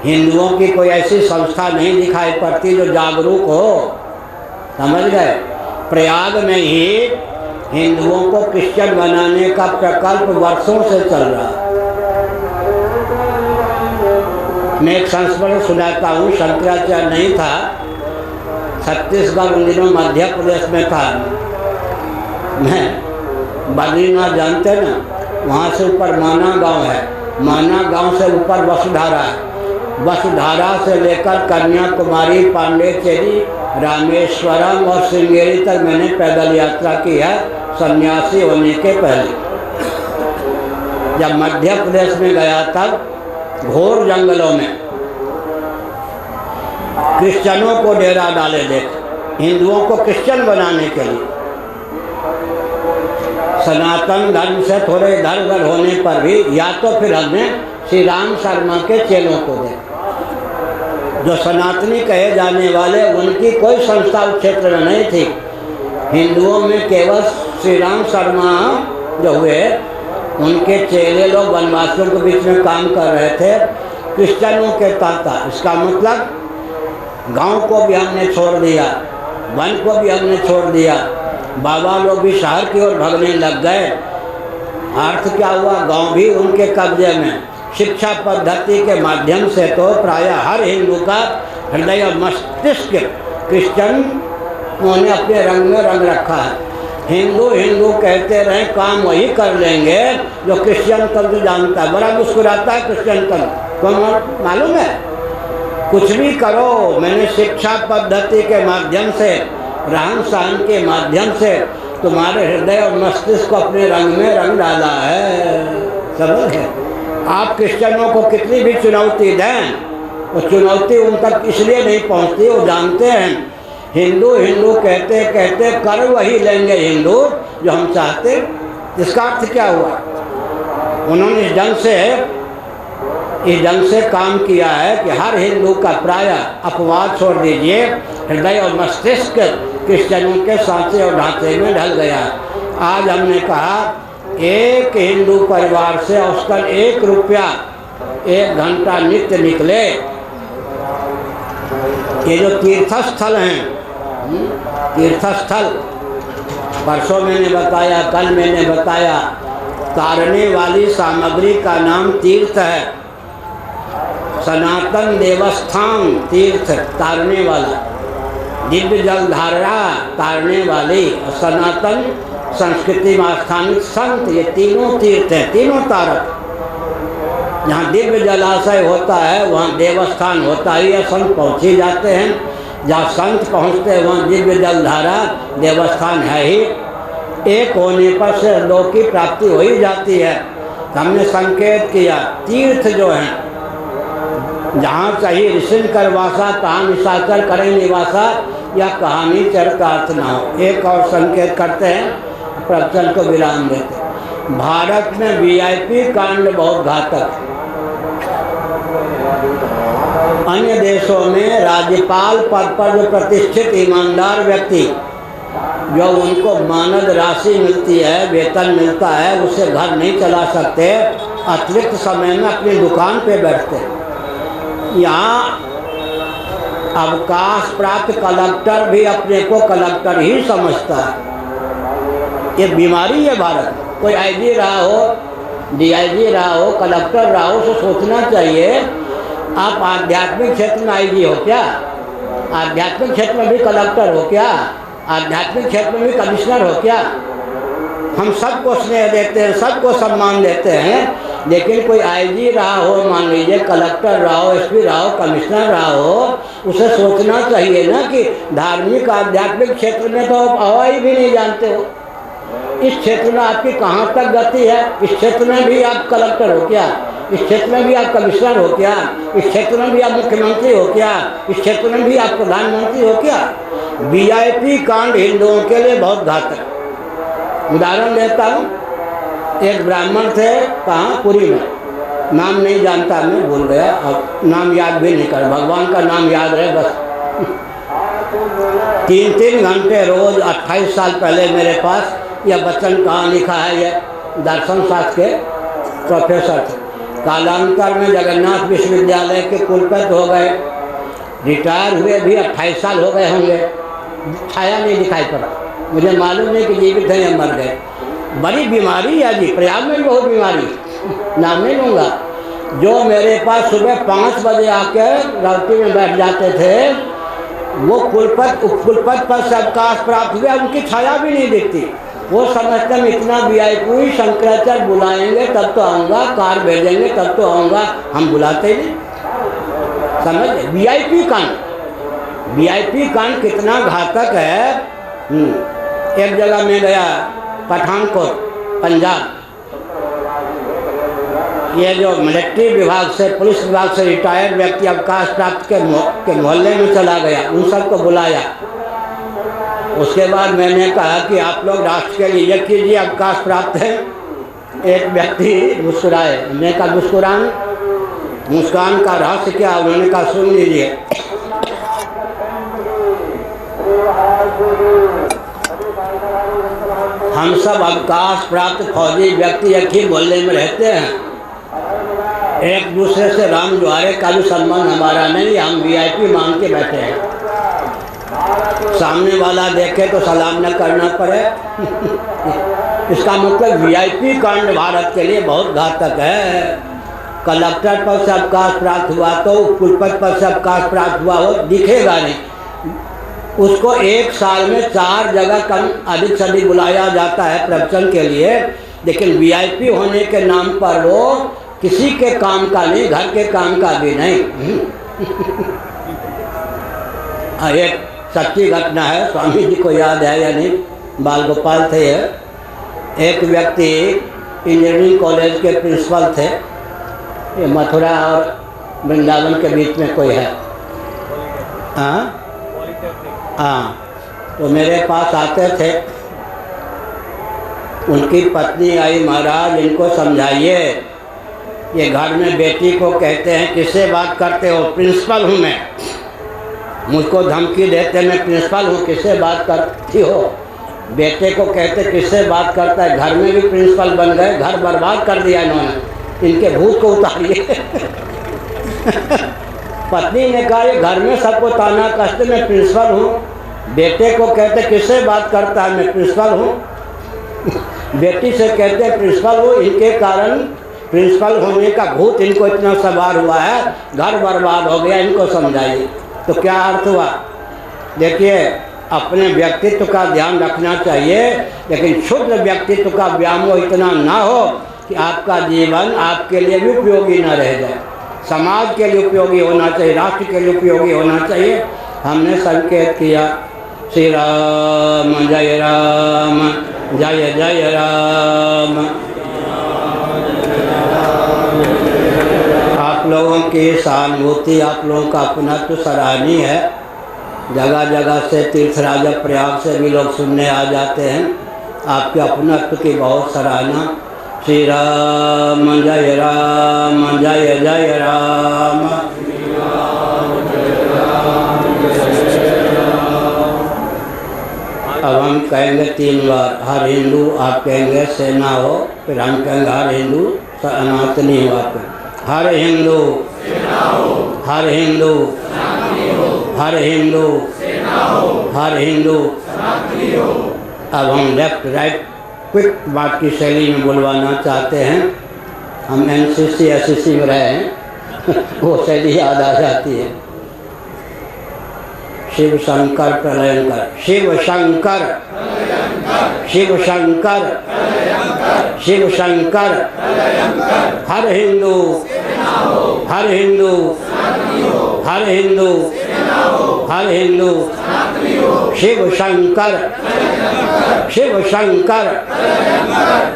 हिंदुओं की कोई ऐसी संस्था नहीं दिखाई पड़ती जो जागरूक हो। समझ गए? प्रयाग में ही हिंदुओं को क्रिश्चियन बनाने का प्रकल्प वर्षों से चल रहा है। मैं एक संस्मरण सुनाता हूँ। शंकराचार्य नहीं था, छत्तीसगढ़ उन दिनों मध्य प्रदेश में था। मैं बद्रीनाथ जानते ना, वहाँ से ऊपर माना गांव है, माना गांव से ऊपर वसुधारा है। वसुधारा से लेकर कन्याकुमारी, पांडेचेरी, रामेश्वरम और श्रृंगेरी तक मैंने पैदल यात्रा की है, सन्यासी होने के पहले। जब मध्य प्रदेश में गया तब घोर जंगलों में क्रिश्चियनों को डेरा डाले देख, हिंदुओं को क्रिश्चियन बनाने के लिए। सनातन धर्म से थोड़े इधर उधर होने पर भी या तो फिर हमने श्री राम शर्मा के चेलों को देखा, जो सनातनी कहे जाने वाले, उनकी कोई संस्था उस क्षेत्र में नहीं थी। हिंदुओं में केवल श्री राम शर्मा जो हुए, उनके चेले लोग वनवासियों के बीच में काम कर रहे थे, क्रिश्चियनों के ताता। इसका मतलब गांव को भी हमने छोड़ दिया, वन को भी हमने छोड़ दिया, बाबा लोग भी शहर की ओर भागने लग गए। अर्थ क्या हुआ? गांव भी उनके कब्जे में। शिक्षा पद्धति के माध्यम से तो प्रायः हर हिंदू का हृदय और मस्तिष्क क्रिश्चियनों ने अपने रंग में रंग रखा है। हिंदू हिंदू कहते रहे, काम वही कर लेंगे जो क्रिश्चियन तंत्र जानता है। बड़ा मुस्कुराता है क्रिश्चियन तंत्र, तो मालूम है कुछ भी करो, मैंने शिक्षा पद्धति के माध्यम से, रहन सहन के माध्यम से तुम्हारे हृदय और मस्तिष्क को अपने रंग में रंग डाला है। समझ है? आप क्रिश्चियनों को कितनी भी चुनौती दें, वो चुनौती उन तक इसलिए नहीं पहुंचती, वो जानते हैं हिंदू हिंदू कहते कहते कर वही लेंगे हिंदू जो हम चाहते। इसका अर्थ क्या हुआ? उन्होंने इस ढंग से काम किया है कि हर हिंदू का प्रायः अपवाद छोड़ दीजिए, हृदय और मस्तिष्क क्रिश्चियनों के सांचे और ढांचे में ढल गया। आज हमने कहा एक हिंदू परिवार से औसतन 1 रुपया 1 घंटा नित्य निकले। ये जो तीर्थस्थल हैं, तीर्थस्थल परसों मैंने बताया, कल मैंने बताया, तारने वाली सामग्री का नाम तीर्थ है। सनातन देवस्थान तीर्थ तारने वाला, दिव्य जलधारा तारने वाली, और सनातन संस्कृति में स्थानिक संत, ये तीनों तीर्थ हैं, तीनों तारक। जहाँ दिव्य जलाशय होता है वहाँ देवस्थान होता ही है, संत पहुँच ही जाते हैं। जहाँ संत पहुँचते हैं वहाँ दिव्य जलधारा देवस्थान है ही। एक होने पर से 2 की प्राप्ति हो ही जाती है। हमने संकेत किया तीर्थ जो हैं, जहाँ चाहिए ऋषिन कर वासा, तहाँ निशाचर करें निवासा, या कहानी चरितार्थ ना हो। एक और संकेत करते हैं, प्रवचन को विराम देते। भारत में वीआईपी कांड बहुत घातक है। अन्य देशों में राज्यपाल पद पर जो प्रतिष्ठित ईमानदार व्यक्ति, जो उनको मानद राशि मिलती है, वेतन मिलता है, उससे घर नहीं चला सकते, अतिरिक्त समय में अपनी दुकान पे बैठते। यहाँ अवकाश प्राप्त कलेक्टर भी अपने को कलेक्टर ही समझता है। ये बीमारी है भारत में। कोई आईजी रहा हो, डीआईजी रहा हो, कलेक्टर रहा हो, तो सोचना चाहिए आप आध्यात्मिक क्षेत्र में आईजी हो क्या, आध्यात्मिक क्षेत्र में भी कलेक्टर हो क्या, आध्यात्मिक क्षेत्र में भी कमिश्नर हो क्या। हम सबको स्नेह देते हैं, सबको सम्मान देते हैं, लेकिन कोई आईजी रहा हो, मान लीजिए कलेक्टर रहा हो, एसपी रहा हो, कमिश्नर रहा हो, उसे सोचना चाहिए ना कि धार्मिक आध्यात्मिक क्षेत्र में तो आप हवाई भी नहीं जानते हो, इस क्षेत्र में आपकी कहाँ तक गति है, इस क्षेत्र में भी आप कलेक्टर हो क्या, इस क्षेत्र में भी आप कमिश्नर हो क्या, इस क्षेत्र में भी आप मुख्यमंत्री हो क्या, इस क्षेत्र में भी आप प्रधानमंत्री हो क्या। वीआईपी कांड हिंदुओं के लिए बहुत घातक। उदाहरण देता हूँ, एक ब्राह्मण थे, कहाँ, पुरी में, नाम नहीं जानता, मैं भूल गया, और नाम याद भी नहीं कर, भगवान का नाम याद रहे बस। 3-3 घंटे रोज 28 साल पहले मेरे पास यह वचन कहाँ लिखा है, यह दर्शन शास्त्र के प्रोफेसर थे। कालांतर में जगन्नाथ विश्वविद्यालय के कुलपति हो गए, रिटायर हुए भी 28 साल हो गए होंगे, छाया नहीं दिखाई पड़ा, मुझे मालूम नहीं कि जीवित हैं या मर गए। बड़ी बीमारी है जी, प्रयाग में भी बहुत बीमारी, नाम नहीं लूँगा। जो मेरे पास सुबह 5 बजे आकर राउटी में बैठ जाते थे, वो कुलपति उपकुलपति पर से अवकाश प्राप्त हुआ, उनकी छाया भी नहीं दिखती। वो समझते हैं इतना वीआईपी, शंकराचार्य बुलाएंगे तब तो आऊँगा, कार भेजेंगे तब तो आऊँगा, हम बुलाते नहीं। समझ वीआईपी कांड, वीआईपी कांड कितना घातक है। एक जगह मैं गया, पठानकोट, पंजाब, ये जो मिलिट्री विभाग से, पुलिस विभाग से रिटायर्ड व्यक्ति अवकाश प्राप्त के मोहल्ले में चला गया, उन सबको बुलाया। उसके बाद मैंने कहा कि आप लोग राष्ट्र के लिए कीजिए, अवकाश प्राप्त है। एक व्यक्ति मुस्कुराए, मैंने कहा मुस्कुरान, मुस्कान का रहस्य क्या, उन्होंने कहा सुन लीजिए। हम सब अवकाश प्राप्त फौजी व्यक्ति एक ही मोहल्ले में रहते हैं, एक दूसरे से राम द्वारे का भी सम्मान हमारा नहीं, हम वीआईपी मान के बैठे हैं। सामने वाला देखे तो सलाम न करना पड़े। इसका मतलब वीआईपी कांड भारत के लिए बहुत घातक है। कलेक्टर पर से अवकाश प्राप्त हुआ तो कुलपति पर से अवकाश प्राप्त हुआ हो, दिखेगा नहीं। उसको एक साल में 4 जगह कम अधिक से अधिक बुलाया जाता है प्रवचन के लिए, लेकिन वीआईपी होने के नाम पर वो किसी के काम का नहीं, घर के काम का भी नहीं। एक सच्ची घटना है, स्वामी जी को याद है या नहीं, बाल गोपाल थे। एक व्यक्ति इंजीनियरिंग कॉलेज के प्रिंसिपल थे, ये मथुरा और वृंदावन के बीच में कोई है। हाँ, तो मेरे पास आते थे, उनकी पत्नी आई, महाराज इनको समझाइए, ये घर में बेटी को कहते हैं किससे बात करते हो, प्रिंसिपल हूँ मैं, मुझको धमकी देते मैं प्रिंसिपल हूँ, किससे बात करती हो। बेटे को कहते किससे बात करता है, घर में भी प्रिंसिपल बन गए, घर बर्बाद कर दिया इन्होंने, इनके भूत को उतारिए। पत्नी ने कहा ये घर में सबको ताना कसते मैं प्रिंसिपल हूँ, बेटे को कहते किससे बात करता है, मैं प्रिंसिपल हूँ। बेटी से कहते प्रिंसिपल हूँ, इनके कारण प्रिंसिपल होने का भूत इनको इतना सवार हुआ है, घर बर्बाद हो गया, इनको समझाइए। तो क्या अर्थ हुआ, देखिए अपने व्यक्तित्व का ध्यान रखना चाहिए, लेकिन शुद्ध व्यक्तित्व का व्यामोह इतना ना हो कि आपका जीवन आपके लिए भी उपयोगी ना रह जाए। समाज के लिए उपयोगी होना चाहिए, राष्ट्र के लिए उपयोगी होना चाहिए। हमने संकेत किया श्री राम जय राम, जय जय राम। आप लोगों की सहानुभूति, आप लोगों का अपना तो सराहनीय है। जगह जगह से तीर्थराज प्रयाग से भी लोग सुनने आ जाते हैं। आपके अपनत्व की बहुत सराहना। श्री राम जय राम जय जय राम। अब हम कहेंगे 3 बार हर हिंदू, आप कहेंगे सेना हो, फिर हम कहेंगे हर हिंदू सनातनी हो। आप हर हिंदू, हर हिंदू, हर हिंदू, हर हिंदू। अब हम लेफ्ट राइट क्विक बात की शैली में बुलवाना चाहते हैं। हम एनसीसी एससीसी में रहे हैं वो शैली याद आ जाती है। शिव शंकर प्रलयंकर, शिव शंकर, शिव शंकर, शिव शंकर। हर हिंदू, हर हिंदू, हर हिंदू, हर हिंदू। शिव शंकर, शिव शंकर।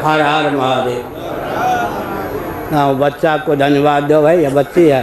हर हर महादेव। हाँ, बच्चा को धन्यवाद दो भाई, ये बच्ची है।